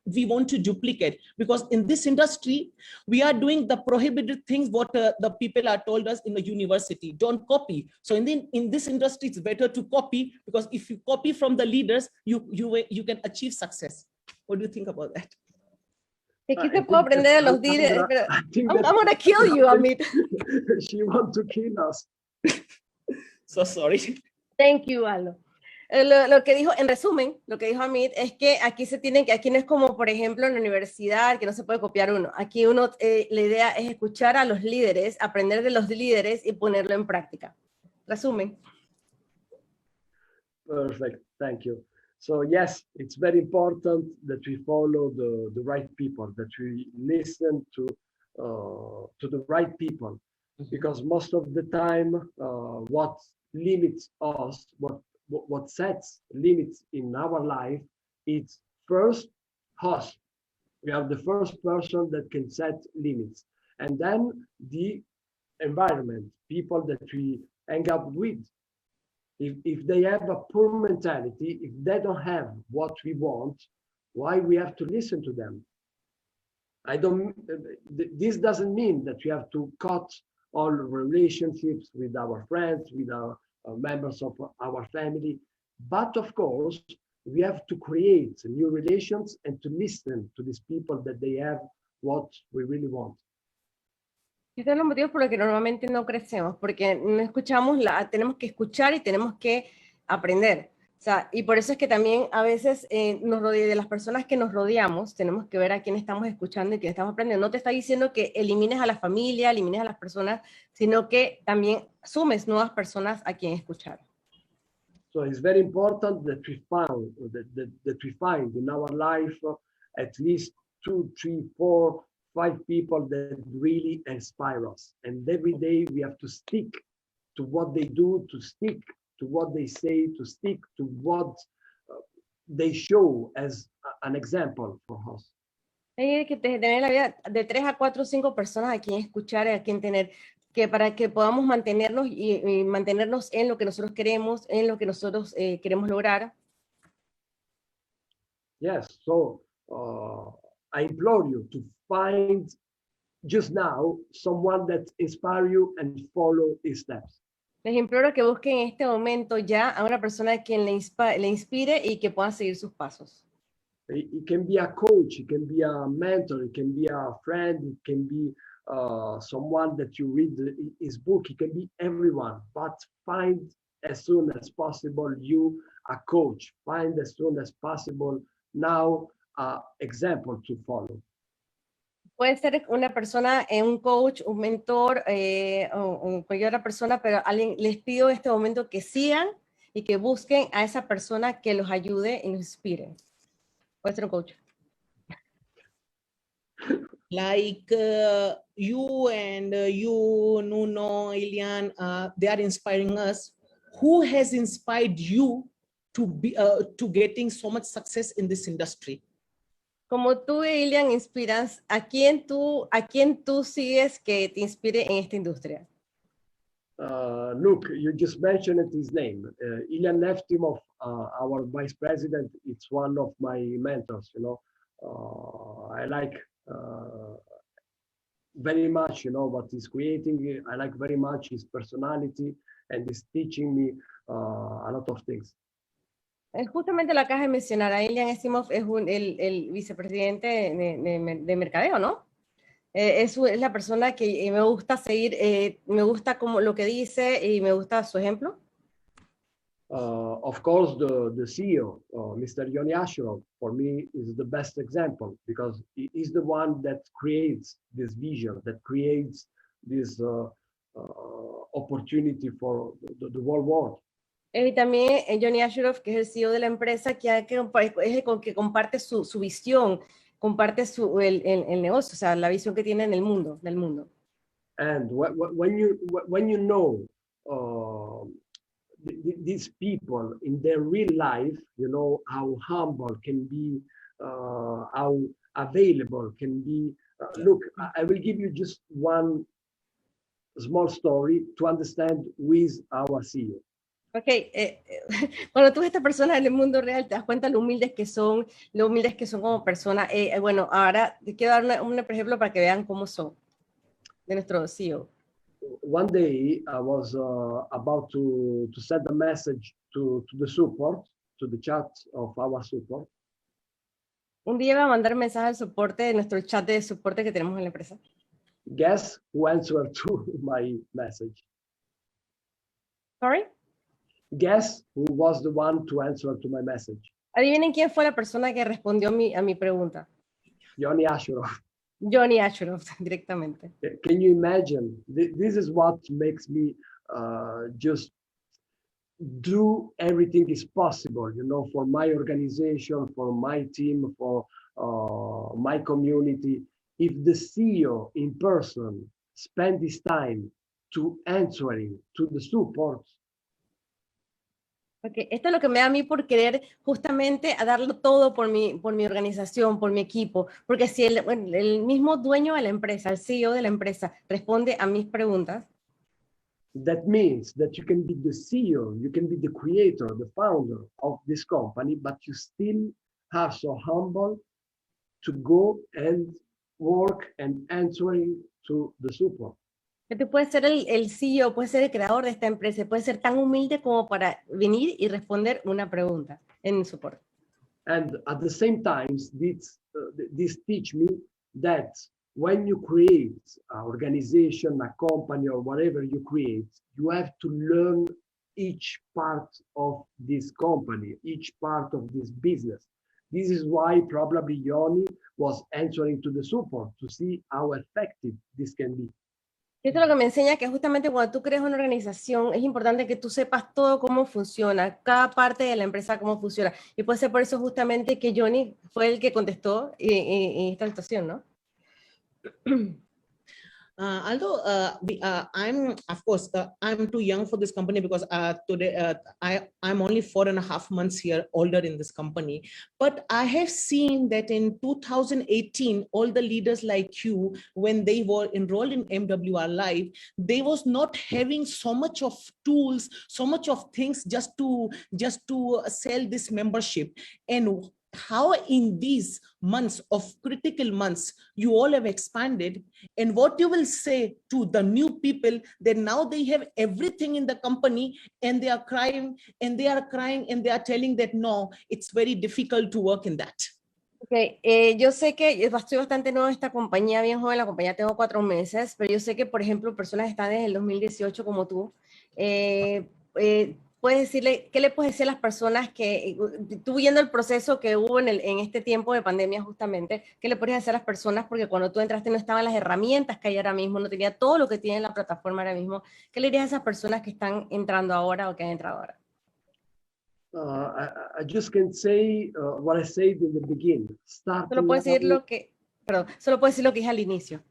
we want to duplicate, because in this industry we are doing the prohibited things what the people are told us in the university, don't copy. So in this industry it's better to copy, because if you copy from the leaders, you can achieve success. What do you think about that? Aquí te puedo aprender de los líderes, pero I'm gonna kill you, Amit. She wants to kill us. So sorry. Thank you, Aldo. Lo que dijo, en resumen, lo que dijo Amit es que aquí aquí no es como, por ejemplo, en la universidad, que no se puede copiar uno. Aquí la idea es escuchar a los líderes, aprender de los líderes y ponerlo en práctica. Resumen. Perfect, thank you. So yes, it's very important that we follow the right people, that we listen to the right people, because most of the time, what limits us, what sets limits in our life, it's first us. We are the first person that can set limits, and then the environment, people that we hang out with. If they have a poor mentality, if they don't have what we want, why we have to listen to them? This doesn't mean that we have to cut all relationships with our friends, with our members of our family. But of course, we have to create new relations and to listen to these people that they have what we really want. Estos son los motivos por los que normalmente no crecemos, porque no escuchamos, tenemos que escuchar y tenemos que aprender. O sea, y por eso es que también a veces de las personas que nos rodeamos, tenemos que ver a quién estamos escuchando y quién estamos aprendiendo. No te está diciendo que elimines a la familia, elimines a las personas, sino que también sumes nuevas personas a quien escuchar. So it's very important that we find in our life at least 2, 3, 4, 5 people that really inspire us. And every day we have to stick to what they do, to stick to what they say, to stick to what they show as an example for us. Hay que tener la vida de 3 a 4 o 5 personas a quien escuchar y a quien tener, que para que podamos mantenernos y mantenernos en lo que nosotros queremos, en lo que nosotros queremos lograr. Yes, so I implore you to find just now someone that inspires you and follow his steps. Les imploro que busquen en este momento ya a una persona a quien le inspire y que puedan seguir sus pasos. It can be a coach, it can be a mentor, it can be a friend, it can be someone that you read his book, it can be everyone, but find as soon as possible you a coach, find as soon as possible now an example to follow. Puede ser una persona, un coach, un mentor, o cualquier otra persona, pero les pido en este momento que sigan y que busquen a esa persona que los ayude y los inspire. Puede ser un coach. Like you and you, Nuno, Ilian, they are inspiring us. Who has inspired you to getting so much success in this industry? Como tú, Ilian, inspiras, ¿a quién tú sigues que te inspire en esta industria? Look, you just mentioned his name. Ilian Neftimov, our vice president, it's one of my mentors, you know. I like very much, you know, what he's creating. I like very much his personality, and he's teaching me a lot of things. Justamente lo acabas de mencionar, a Ilian Neftimov es el vicepresidente de mercadeo, ¿no? Es la persona que me gusta seguir, me gusta como lo que dice y me gusta su ejemplo. Of course, the CEO, Mr. Yoni Ashraf, for me is the best example because he is the one that creates this vision, that creates this opportunity for the whole world. Y también Yoni Ashraf, que es el CEO de la empresa, que es el que comparte su visión, comparte el negocio, o sea, la visión que tiene en el mundo, del mundo. And when you know these people in their real life, you know how humble can be, how available can be. Look, I will give you just one small story to understand who is our CEO. Ok, cuando tú ves a estas personas en el mundo real, te das cuenta lo humildes que son como personas. Bueno, ahora te quiero dar un ejemplo para que vean cómo son de nuestro CEO. One day I was about to send a message to the support, to the chat of our support. Un día va a mandar mensaje al soporte de nuestro chat de soporte que tenemos en la empresa. Guess who answered to my message? Sorry. Guess who was the one to answer to my message? Adivinen quién fue la persona que respondió a mi pregunta. Johnny Asheroff. Johnny Asheroff, directamente. Can you imagine? This is what makes me just do everything is possible, you know, for my organization, for my team, for my community. If the CEO in person spend this time to answering to the support. Okay. Esto es lo que me da a mí por querer justamente a darlo todo por mi organización, por mi equipo, porque si el mismo dueño de la empresa, el CEO de la empresa, responde a mis preguntas, that means that you can be the CEO, you can be the creator, the founder of this company, but you still have so humble to go and work and answering to the support. que tú puedes ser el CEO, puedes ser el creador de esta empresa, puedes ser tan humilde como para venir y responder una pregunta en soporte. And at the same time, this teach me that when you create an organization, a company, or whatever you create, you have to learn each part of this company, each part of this business. This is why probably Yoni was answering to the support to see how effective this can be. Esto es lo que me enseña que justamente cuando tú creas una organización es importante que tú sepas todo cómo funciona, cada parte de la empresa cómo funciona. Y puede ser por eso justamente que Johnny fue el que contestó en esta situación, ¿no? Although I'm, of course, I'm too young for this company because today I'm only 4.5 months here older in this company. But I have seen that in 2018, all the leaders like you, when they were enrolled in MWR Live, they was not having so much of tools, so much of things just to sell this membership. And how in these months of critical months you all have expanded, and what you will say to the new people that now they have everything in the company and they are crying and they are telling that no, it's very difficult to work in that. Okay, yo sé que estoy bastante nueva en esta compañía, bien joven, la compañía tengo 4 meses, pero yo sé que, por ejemplo, personas que están desde el 2018 como tú, puedes decirle, ¿qué le puedes decir a las personas que, tú viendo el proceso que hubo en este tiempo de pandemia justamente, qué le puedes decir a las personas? Porque cuando tú entraste no estaban las herramientas que hay ahora mismo, no tenía todo lo que tiene la plataforma ahora mismo. ¿Qué le dirías a esas personas que están entrando ahora o que han entrado ahora? I just can say what I said in the beginning. Solo puedo decir lo que dije al inicio.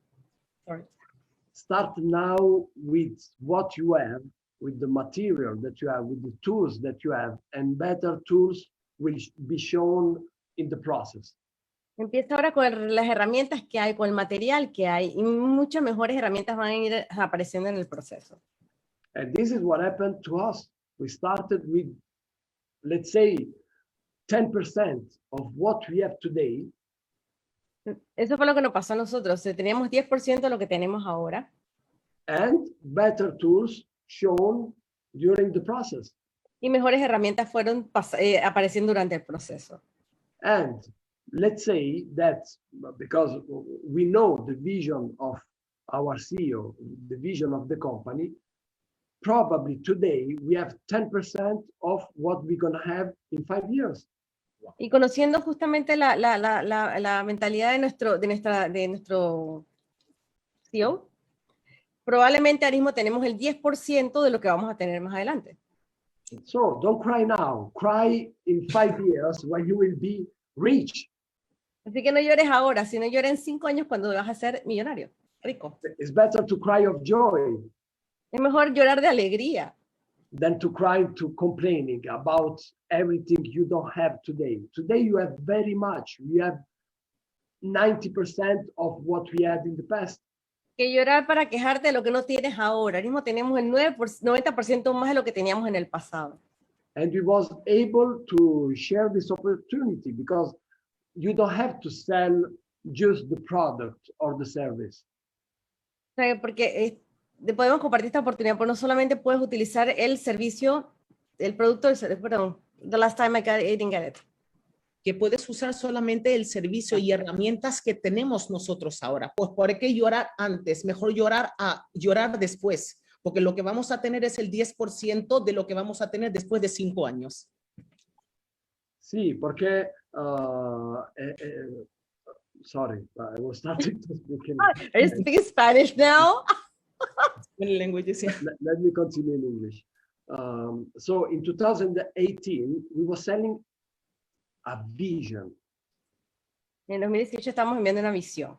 Sorry. Start now with what you have, with the material that you have, with the tools that you have, and better tools will be shown in the process. Empieza ahora con las herramientas que hay, con el material que hay, y muchas mejores herramientas van a ir apareciendo en el proceso. And this is what happened to us. We started with, let's say, 10% of what we have today. Eso fue lo que nos pasó a nosotros. Teníamos 10% de lo que tenemos ahora. And better tools shown during the process. Y mejores herramientas fueron apareciendo durante el proceso. And let's say that because we know the vision of our CEO, the vision of the company, probably today we have 10% of what we're going to have in 5 years. Y conociendo justamente la mentalidad de nuestro CEO, probablemente ahora mismo tenemos el 10% de lo que vamos a tener más adelante. So don't cry now. Cry in 5 years when you will be rich. Así que no llores ahora, sino llores en 5 años cuando vas a ser millonario, rico. It's better to cry of joy Es mejor llorar de alegría than to cry to complaining about everything you don't have today. Today you have very much. You have 90% of what we had in the past. que llorar para quejarte de lo que no tienes ahora. Ahora mismo tenemos el 90% más de lo que teníamos en el pasado. And we was able to share this opportunity because you don't have to sell just the product or the service. O sea, porque podemos compartir esta oportunidad, pero no solamente puedes utilizar el servicio, el producto, perdón, the last time I didn't get it. que puedes usar solamente el servicio y herramientas que tenemos nosotros ahora. Pues ¿por qué llorar antes? Mejor llorar después, porque lo que vamos a tener es el 10% de lo que vamos a tener después de 5 años. Sí, porque sorry, I was starting to speak in Are you speaking Spanish now? Languages, yeah. let me continue in English. So in 2018, we were selling a vision. En 2018 estamos enviando una visión.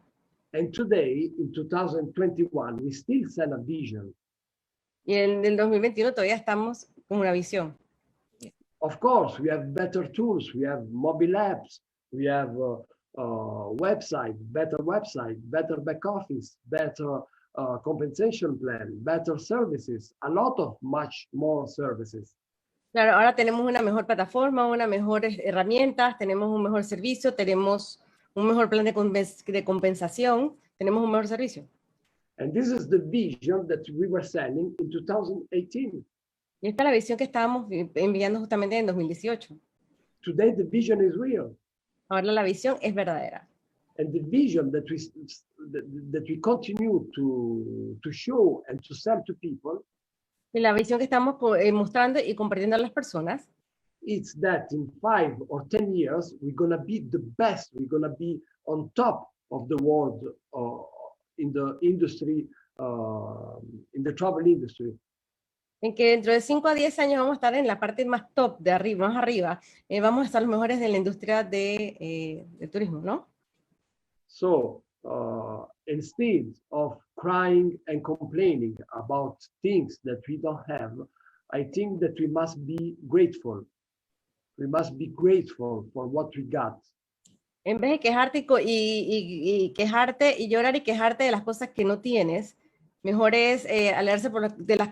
And today, in 2021, we still sell a vision. Y en el 2021 todavía estamos con una visión. Of course, we have better tools, we have mobile apps, we have website, better back office, better compensation plan, better services, a lot of much more services. Claro, ahora tenemos una mejor plataforma, una mejores herramientas, tenemos un mejor servicio, tenemos un mejor plan de compensación, tenemos un mejor servicio. And this is the vision that we were selling in 2018. Y esta es la visión que estábamos enviando justamente en 2018. Today, the vision is real. Ahora la visión es verdadera. And the vision that we continue to show and to sell to people, Y la visión que estamos mostrando y compartiendo a las personas, it's that in 5 or 10 years, we're going to be the best. We're going to be on top of the world in the industry, in the travel industry. en que dentro de 5 a 10 años vamos a estar en la parte más top, de arriba, más arriba, vamos a estar los mejores de la industria de turismo, ¿no? So instead of crying and complaining about things that we don't have, I think that we must be grateful. We must be grateful for what we got. En vez de quejarte y quejarte y llorar y quejarte de las cosas que no tienes, mejor es alegrarse de las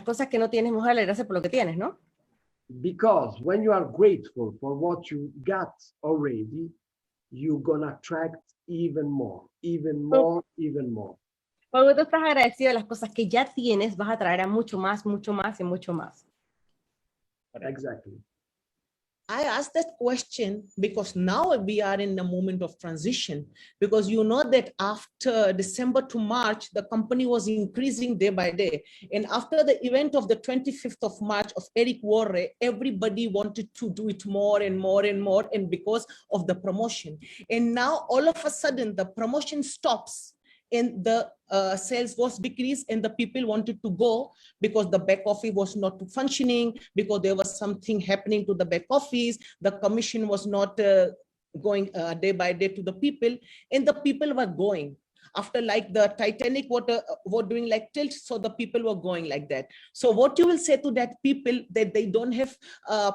cosas que no tienes, mejor alegrarse por lo que tienes, ¿no? Because when you are grateful for what you got already, you're gonna attract even more, even more, even more. Cuando tú estás agradecido de las cosas que ya tienes, vas a atraer a mucho más y mucho más. Exactly. I asked that question because now we are in a moment of transition, because you know that after December to March, the company was increasing day by day. And after the event of the 25th of March of Eric Worre, everybody wanted to do it more and more and more, and because of the promotion. And now all of a sudden the promotion stops and the sales was decreased and the people wanted to go because the back office was not functioning, because there was something happening to the back office, the commission was not going day by day to the people, and the people were going. After like the Titanic water were doing like tilt, so the people were going like that. So what you will say to that people that they don't have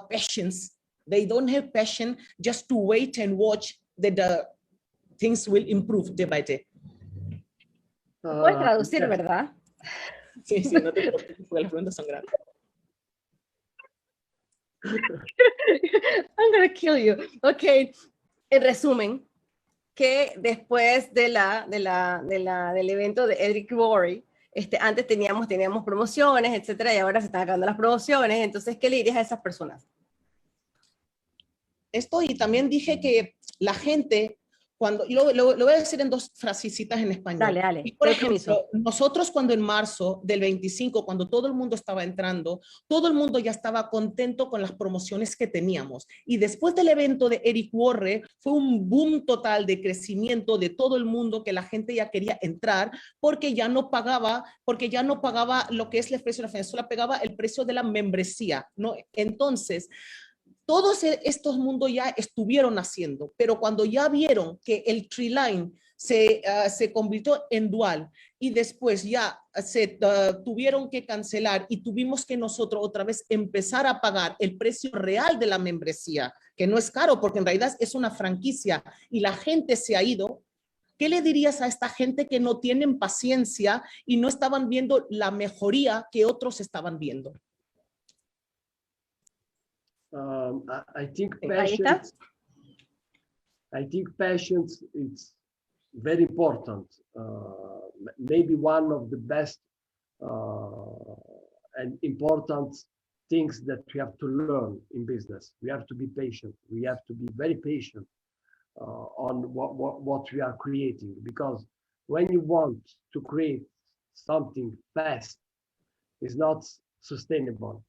patience, they don't have passion just to wait and watch that the things will improve day by day. Puedes traducir, ¿verdad? Sí, sí, no te preocupes, porque las preguntas son grandes. I'm gonna kill you. Ok, en resumen, que después del evento de Eric Worre, antes teníamos promociones, etcétera, y ahora se están acabando las promociones. Entonces, ¿qué le dirías a esas personas? Esto, y también dije que la gente, cuando, y lo voy a decir en 2 frasecitas en español. Dale, dale. Y por ejemplo, nosotros cuando en marzo del 25, cuando todo el mundo estaba entrando, todo el mundo ya estaba contento con las promociones que teníamos. Y después del evento de Eric Worre, fue un boom total de crecimiento de todo el mundo, que la gente ya quería entrar porque ya no pagaba lo que es el precio de la financiación, solo pagaba el precio de la membresía, ¿no? Entonces, todos estos mundos ya estuvieron haciendo, pero cuando ya vieron que el Triline se convirtió en dual y después ya se tuvieron que cancelar y tuvimos que nosotros otra vez empezar a pagar el precio real de la membresía, que no es caro porque en realidad es una franquicia y la gente se ha ido. ¿Qué le dirías a esta gente que no tienen paciencia y no estaban viendo la mejoría que otros estaban viendo? I think patience is very important. Maybe one of the best and important things that we have to learn in business. We have to be patient. We have to be very patient on what we are creating, because when you want to create something fast, it's not sustainable.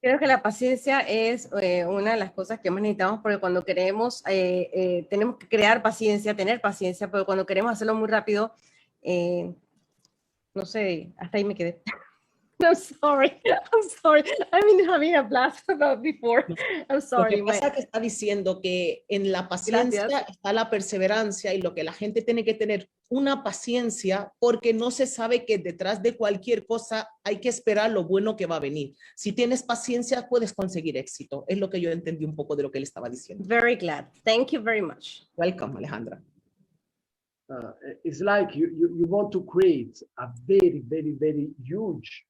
Creo que la paciencia es una de las cosas que más necesitamos, porque cuando queremos, tenemos que crear paciencia, tener paciencia, pero cuando queremos hacerlo muy rápido, no sé, hasta ahí me quedé. I'm sorry. I've been having a blast about before. I'm sorry. Lo que pasa es que está diciendo que en la paciencia está la perseverancia, y lo que la gente tiene que tener una paciencia, porque no se sabe que detrás de cualquier cosa hay que esperar lo bueno que va a venir. Si tienes paciencia, puedes conseguir éxito. Es lo que yo entendí un poco de lo que él estaba diciendo. Very glad. Thank you very much. Welcome, Alejandra. It's like you want to create a very, very, very huge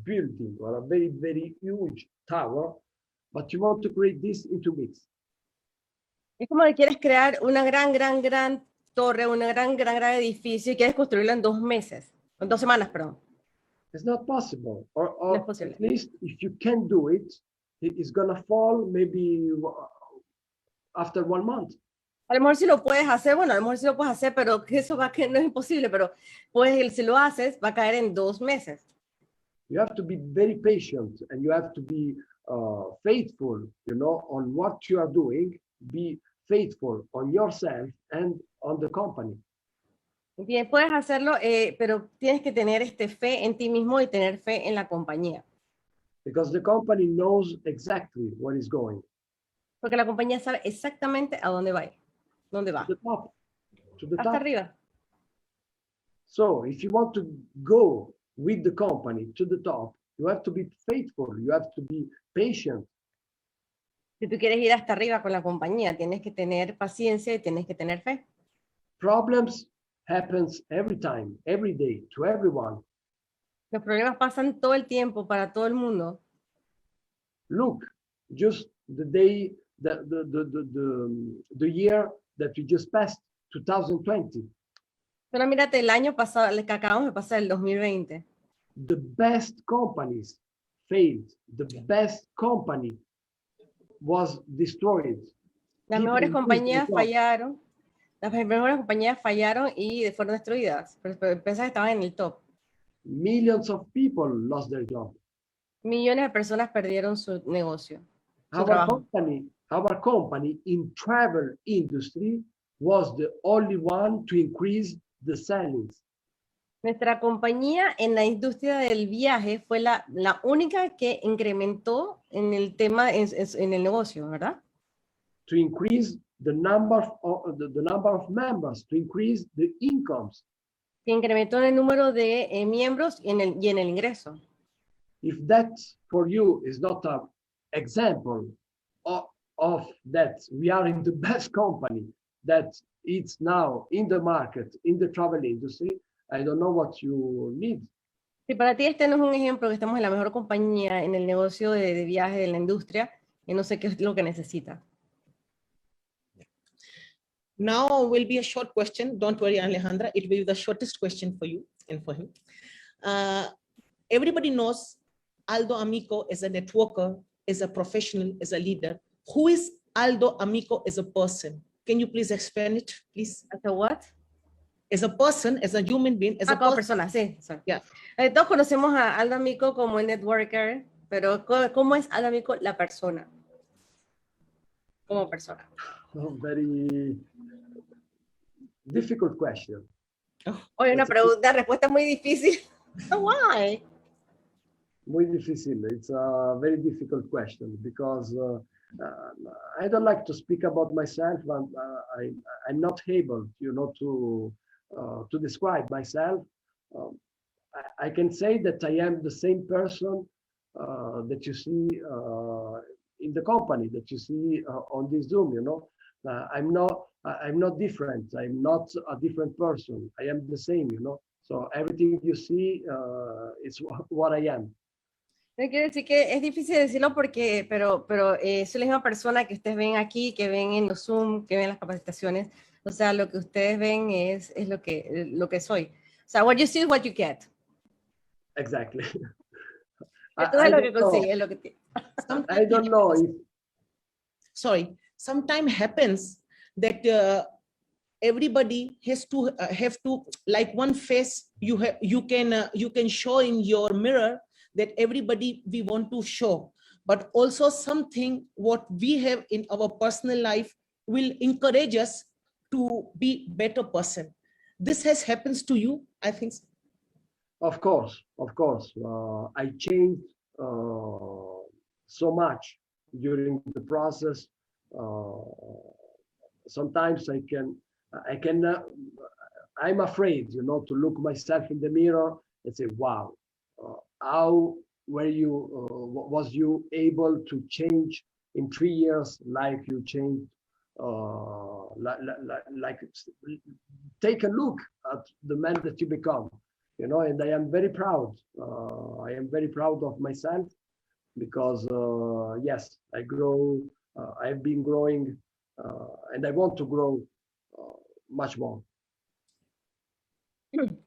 building or a very, very huge tower, but you want to create this in 2 weeks. Es como que quieres crear una gran torre, una gran edificio, y quieres construirlo en 2 meses, en 2 semanas, perdón. It's not possible. Or No es posible. at least if you can do it, it's gonna fall maybe after 1 month. A lo mejor si lo puedes hacer, bueno, a lo mejor sí lo puedes hacer, pero que eso va que no es imposible, pero pues si lo haces, va a caer en 2 meses. You have to be very patient, and you have to be faithful, you know, on what you are doing. Be faithful on yourself and on the company. Bien, puedes hacerlo, pero tienes que tener fe en ti mismo y tener fe en la compañía. Because the company knows exactly where it's going. Porque la compañía sabe exactamente a dónde va. ¿Dónde va? To the top. To the Hasta top. arriba. So if you want to go with the company to the top, you have to be faithful. You have to be patient. Si tú quieres ir hasta arriba con la compañía, tienes que tener paciencia y tienes que tener fe. Problems happens every time, every day, to everyone. Los problemas pasan todo el tiempo para todo el mundo. Look, just the day, the year that we just passed, 2020. Pero mírate, el año pasado, el que acabamos de pasar, el 2020. The best companies failed. The best company was destroyed. Las mejores compañías fallaron. Las mejores compañías fallaron y fueron destruidas. Pero empresas estaban en el top. Millions of people lost their job. Millones de personas perdieron su negocio. Our company in travel industry was the only one to increase the sellings. Nuestra compañía en la industria del viaje fue la única que incrementó en el tema, en el negocio, ¿verdad? To increase the number of members, to increase the incomes. Que incrementó en el número de miembros y en el ingreso. If that for you is not an example of that we are in the best company that it's now in the market, in the travel industry, I don't know what you need. Si para ti este no es un ejemplo que estamos en la mejor compañía en el negocio de viaje de la industria, y no sé qué es lo que necesita. Now will be a short question. Don't worry, Alejandra. It will be the shortest question for you and for him. Everybody knows Aldo Amico is a networker, is a professional, is a leader. Who is Aldo Amico as a person? Can you please explain it, please? As a what? As a person, as a human being, as a como persona, sí. Sorry. Yeah. Todos conocemos a Aldo Amico como un networker, pero ¿cómo es Aldo Amico la persona? Como persona. Oh, very difficult question. Oye, una respuesta muy difícil. Why? Muy difícil. It's a very difficult question because I don't like to speak about myself. I'm not able, you know, to describe myself. I can say that I am the same person that you see in the company, that you see on this Zoom. You know, I'm not different. I'm not a different person. I am the same. You know, so everything you see is what I am. Quiero decir que es difícil decirlo porque, pero soy la misma persona que ustedes ven aquí, que ven en los Zoom, que ven las capacitaciones. O sea, lo que ustedes ven es lo que soy. O sea, what you see is what you get. Exactly. Todo es lo que consigue, es lo que tiene. I don't know if Sorry, sometimes happens that everybody has to have to, like one face you can show in your mirror that everybody we want to show, but also something what we have in our personal life will encourage us to be better person. This has happens to you, I think. of course. I changed so much during the process. Sometimes I'm afraid, to look myself in the mirror and say, wow, how was you able to change in 3 years like you changed, like take a look at the man that you become, and I am very proud. I am very proud of myself because, yes, I've been growing, and I want to grow much more.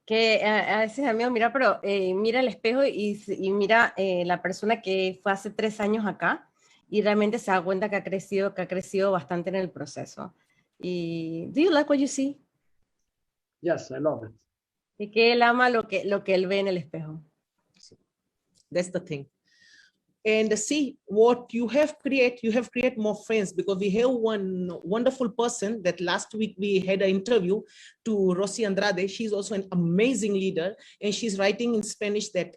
Que a veces, amigo, mira, pero mira el espejo y mira la persona que fue hace 3 años acá y realmente se da cuenta que ha crecido bastante en el proceso. Y, do you like what you see? Yes, I love it. Y que él ama lo que él ve en el espejo. That's the thing. And see what you have create more friends, because we have one wonderful person that last week we had an interview to Rosy Andrade. She's also an amazing leader, and she's writing in Spanish that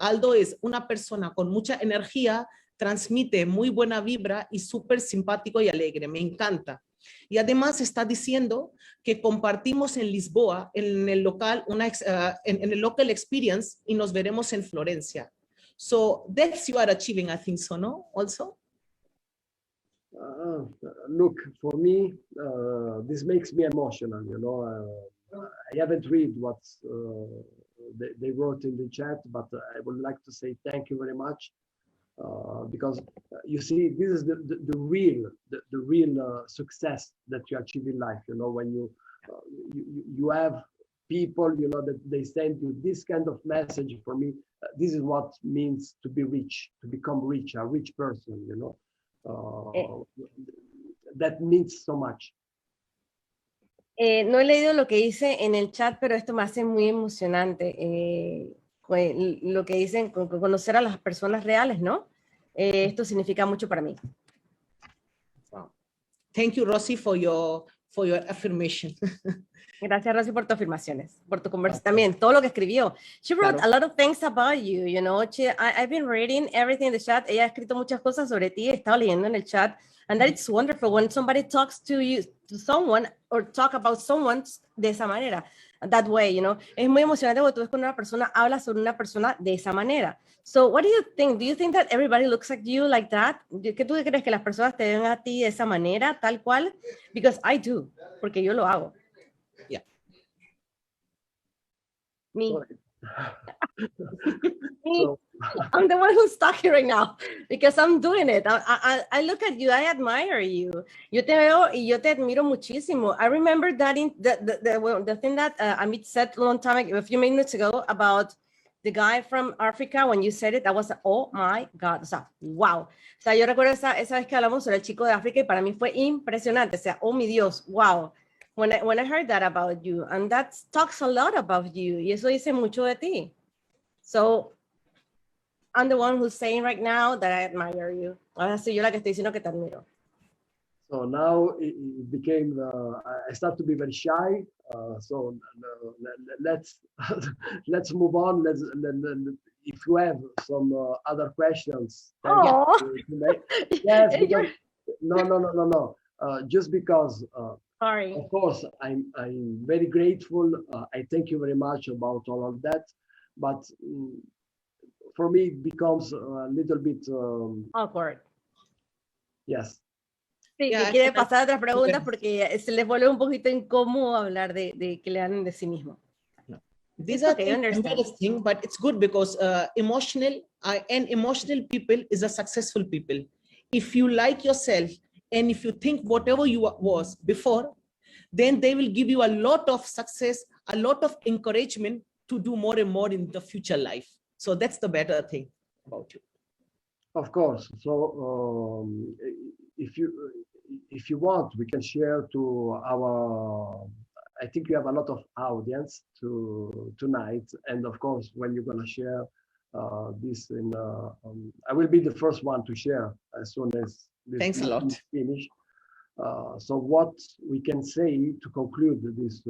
Aldo es una persona con mucha energía, transmite muy buena vibra y súper simpático y alegre. Me encanta. Y además está diciendo que compartimos en Lisboa, en el local, en el local experience, y nos veremos en Florencia. So that's you are achieving, I think so, no? Also? Look, for me, this makes me emotional, I haven't read what they wrote in the chat, but I would like to say thank you very much, because you see, this is the real success that you achieve in life, when you have people, that they send you this kind of message. For me, this is what means to be rich, to become rich, a rich person, that means so much. No he leído lo que dice en el chat, pero esto me hace muy emocionante. Lo que dicen, conocer a las personas reales, ¿no? Esto significa mucho para mí. Wow. Thank you, Rosy, for your affirmation. Gracias, Rosy, por tus afirmaciones, por tu conversación también, todo lo que escribió. She wrote a lot of things about you, I've been reading everything in the chat. Ella ha escrito muchas cosas sobre ti, he estado leyendo en el chat. And that it's wonderful when somebody talks to you, to someone, or talk about someone de esa manera, that way, Es muy emocionante cuando tú ves cuando una persona habla sobre una persona de esa manera. So, what do you think? Do you think that everybody looks at you like that? ¿Qué tú crees que las personas te ven a ti de esa manera, tal cual? Because I do, porque yo lo hago. Yeah. Me. So, I'm the one who's talking right now because I'm doing it. I look at you, I admire you. Yo te veo y yo te admiro muchísimo. I remember that in the thing that Amit said a long time ago, a few minutes ago, about the guy from Africa. When you said it, I was like, oh my God, o sea, wow. O sea, yo recuerdo esa vez que hablamos sobre el chico de África y para mí fue impresionante. O sea, oh mi Dios, wow. When I heard that about you, and that talks a lot about you, y eso dice mucho de ti. So, I'm the one who's saying right now that I admire you. Ahora soy yo la que estoy diciendo que te admiro. So now it became, I start to be very shy. So let's move on. If you have some other questions. Yes, because, no. Just because, sorry. Of course, I'm very grateful. I thank you very much about all of that. But for me, it becomes a little bit awkward. Yes. Sí, que quiere pasar a otras preguntas porque se les vuelve un poquito incómodo hablar de que le hablen de sí mismo. These are embarrassing, but it's good because emotional people is a successful people. If you like yourself and if you think whatever you was before, then they will give you a lot of success, a lot of encouragement to do more and more in the future life. So that's the better thing. about you. Of course. So if you want, we can share to our. I think you have a lot of audience tonight, and of course, when you're gonna share this, I will be the first one to share as soon as this Thanks a lot. is finished. So what we can say to conclude this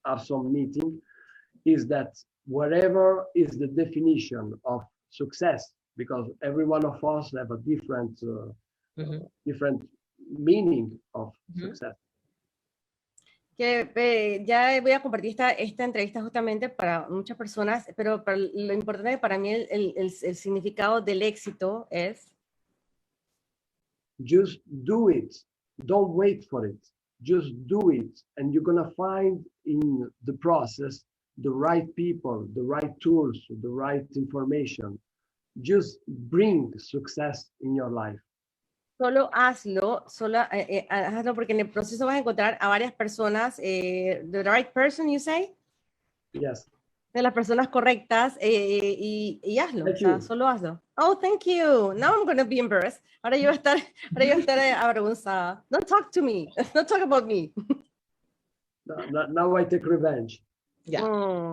our meeting is that whatever is the definition of success, because every one of us have a different different meaning of success. Que ya voy a compartir esta entrevista justamente para muchas personas, pero lo importante para mí el significado del éxito es just do it, don't wait for it, just do it, and you're gonna find in the process the right people, the right tools, the right information. Just bring success in your life. Solo hazlo, hazlo porque en el proceso vas a encontrar a varias personas, the right person, you say? Yes. De las personas correctas y hazlo, Thank o sea, you. solo hazlo. Oh, thank you. Now I'm going to be embarrassed. Ahora yo voy a estar avergonzada. Don't talk to me. Don't talk about me. Now I take revenge. Yeah,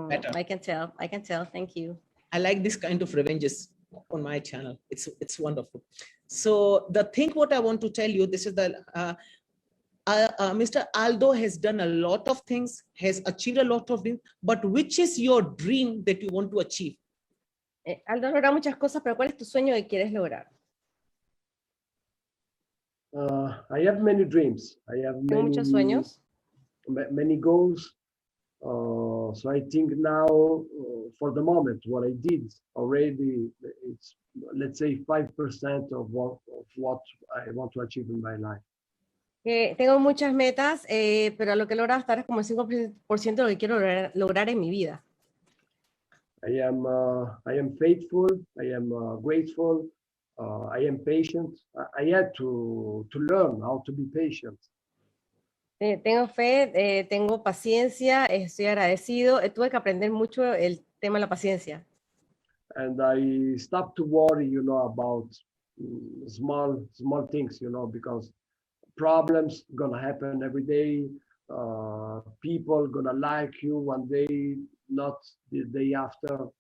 better. I can tell. Thank you. I like this kind of revenges on my channel. It's wonderful. So the thing what I want to tell you, this is the Mr. Aldo has done a lot of things, has achieved a lot of things, but which is your dream that you want to achieve? Aldo ha logrado muchas cosas, pero ¿cuál es tu sueño que quieres lograr? I have many dreams. I have Muchos sueños. Many goals. So I think now, for the moment, what I did already, it's, let's say, 5% of what I want to achieve in my life. Tengo muchas metas, pero lo que he logrado hasta ahora es como el 5% de lo que quiero lograr en mi vida. I am faithful. I am grateful. I am patient. I had to learn how to be patient. Tengo fe, tengo paciencia, estoy agradecido. Tuve que aprender mucho el tema de la paciencia. And I stopped to worry, about small things, because problems gonna happen every day. People gonna like you one day, not the day after.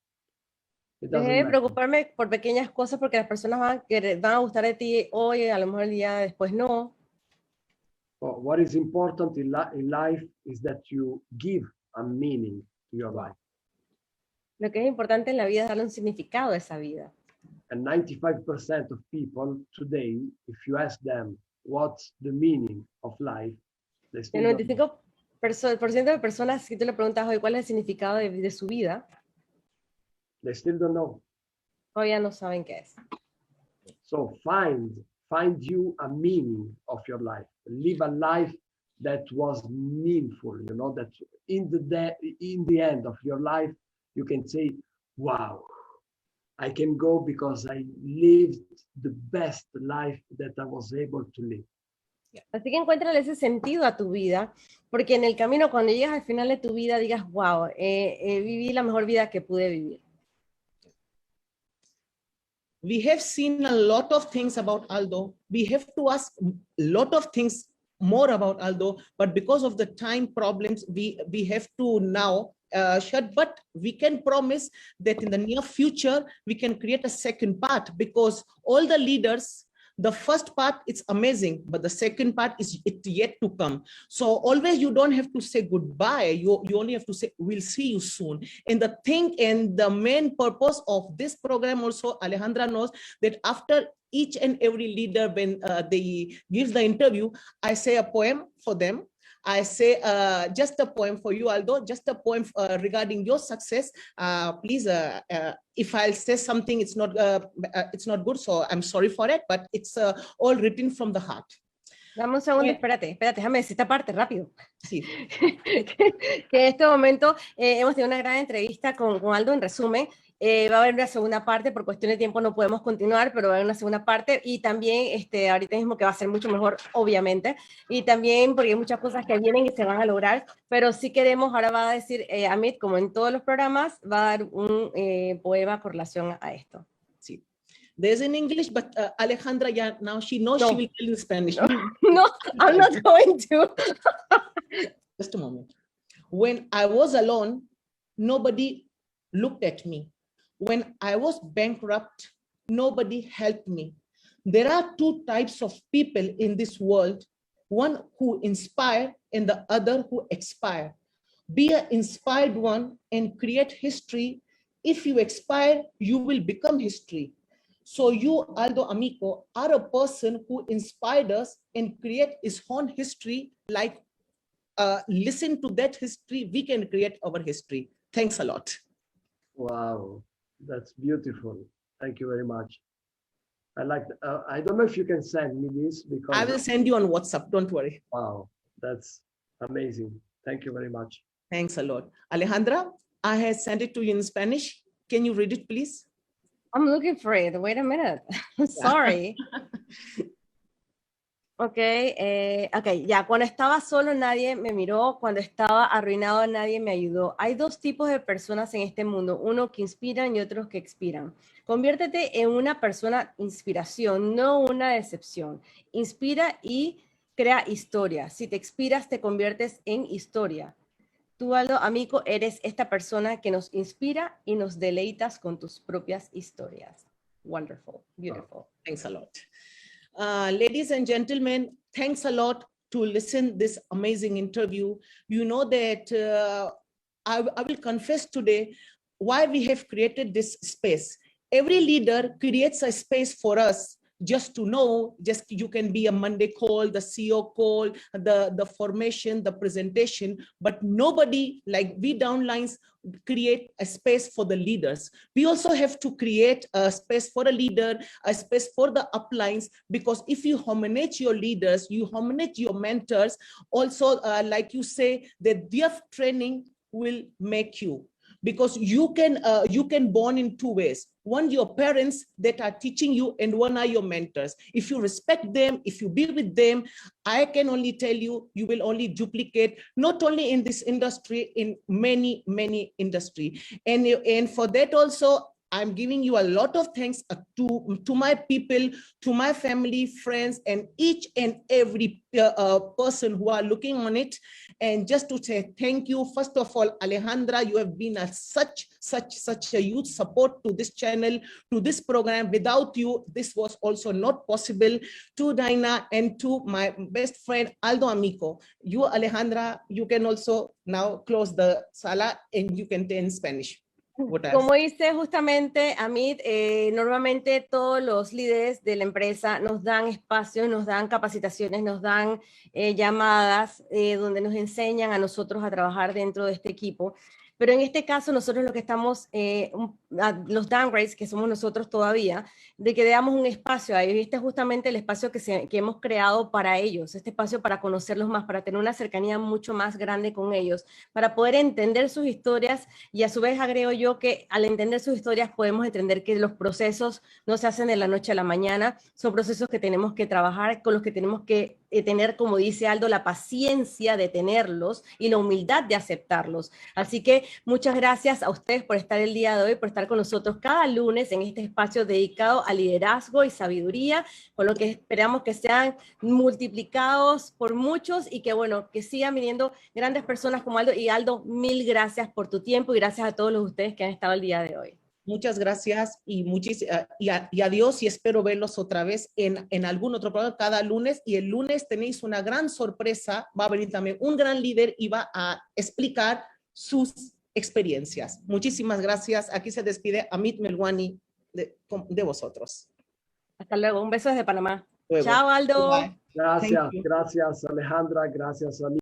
Dejé de preocuparme por pequeñas cosas porque las personas van a gustar de ti hoy, a lo mejor el día después no. What is important in life is that you give a meaning to your life. Lo que es importante en la vida es darle un significado a esa vida. And 95% of people today, if you ask them what's the meaning of life, they still El 95% de personas, si tú le preguntas hoy cuál es el significado de su vida, they still don't know. Todavía no saben qué es. So find you a meaning of your life. Live a life that was meaningful, that in the end of your life, you can say, wow, I can go because I lived the best life that I was able to live. Así que encuéntrale ese sentido a tu vida, porque en el camino, cuando llegas al final de tu vida, digas, wow, viví la mejor vida que pude vivir. We have seen a lot of things about Aldo. We have to ask a lot of things more about Aldo, but because of the time problems, we have to now shut, but we can promise that in the near future, we can create a second part, because all the leaders, the first part, it's amazing, but the second part is yet to come. So always you don't have to say goodbye. You only have to say, we'll see you soon. And the thing and the main purpose of this program also, Alejandra knows that after each and every leader, when they give the interview, I say a poem for them. I say just a poem for you, Aldo, just a poem regarding your success. Please, if I'll say something, it's not good, so I'm sorry for it, but it's all written from the heart. Dame un segundo, espérate, déjame decir esta parte rápido. Sí. Que en este momento hemos tenido una gran entrevista con Aldo en resumen, Va a haber una segunda parte, por cuestión de tiempo no podemos continuar, pero va a haber una segunda parte, y también ahorita mismo que va a ser mucho mejor, obviamente, y también porque hay muchas cosas que vienen y se van a lograr, pero sí queremos, ahora va a decir Amit, como en todos los programas, va a dar un poema con relación a esto. Sí. There's in English, but Alejandra, yeah, now she knows she will tell in Spanish. No, I'm not going to. Just a moment. When I was alone, nobody looked at me. When I was bankrupt, nobody helped me. There are two types of people in this world, one who inspire and the other who expire. Be an inspired one and create history. If you expire, you will become history. So you, Aldo Amico, are a person who inspired us and create his own history. Like, listen to that history, we can create our history. Thanks a lot. Wow, that's beautiful. Thank you very much. I like. I don't know if you can send me this because I will send you on WhatsApp. Don't worry. Wow, that's amazing. Thank you very much. Thanks a lot. Alejandra, I have sent it to you in Spanish. Can you read it, please? I'm looking for it. Wait a minute. I'm sorry. Ok, ya, cuando estaba solo nadie me miró, cuando estaba arruinado nadie me ayudó. Hay dos tipos de personas en este mundo, uno que inspiran y otros que expiran. Conviértete en una persona inspiración, no una decepción. Inspira y crea historia. Si te expiras, te conviertes en historia. Tú, Aldo Amico, eres esta persona que nos inspira y nos deleitas con tus propias historias. Wonderful, beautiful. Thanks a lot. Ladies and gentlemen, thanks a lot to listen this amazing interview. You know that I will confess today why we have created this space. Every leader creates a space for us just to know, just you can be a Monday call, the CEO call, the formation, the presentation, but nobody like we downlines create a space for the leaders. We also have to create a space for a leader, a space for the uplines, because if you hominate your leaders, you hominate your mentors, also like you say, that their training will make you. Because you can born in two ways. One, your parents that are teaching you, and one are your mentors. If you respect them, if you be with them, I can only tell you, you will only duplicate, not only in this industry, in many, many industry. And for that also, I'm giving you a lot of thanks to my people, to my family, friends, and each and every person who are looking on it. And just to say thank you, first of all, Alejandra, you have been such a huge support to this channel, to this program. Without you, this was also not possible. To Dina and to my best friend, Aldo Amico. You, Alejandra, you can also now close the sala and you can say in Spanish. Como dice justamente Amit, normalmente todos los líderes de la empresa nos dan espacios, nos dan capacitaciones, nos dan llamadas donde nos enseñan a nosotros a trabajar dentro de este equipo. Pero en este caso nosotros lo que estamos, los downgrades que somos nosotros todavía, de que le damos un espacio a ellos. Y este es justamente el espacio que hemos creado para ellos, este espacio para conocerlos más, para tener una cercanía mucho más grande con ellos, para poder entender sus historias. Y a su vez agrego yo que al entender sus historias podemos entender que los procesos no se hacen de la noche a la mañana, son procesos que tenemos que trabajar, con los que tenemos que tener, como dice Aldo, la paciencia de tenerlos y la humildad de aceptarlos. Así que muchas gracias a ustedes por estar el día de hoy, por estar con nosotros cada lunes en este espacio dedicado a liderazgo y sabiduría, con lo que esperamos que sean multiplicados por muchos y que, bueno, que sigan viniendo grandes personas como Aldo. Y Aldo, mil gracias por tu tiempo y gracias a todos los ustedes que han estado el día de hoy. Muchas gracias y adiós, y espero verlos otra vez en algún otro programa cada lunes. Y el lunes tenéis una gran sorpresa, va a venir también un gran líder y va a explicar sus experiencias. Muchísimas gracias. Aquí se despide Amit Melwani de vosotros. Hasta luego. Un beso desde Panamá. Luego. Chao, Aldo. Bye. Gracias, gracias Alejandra, gracias a mí.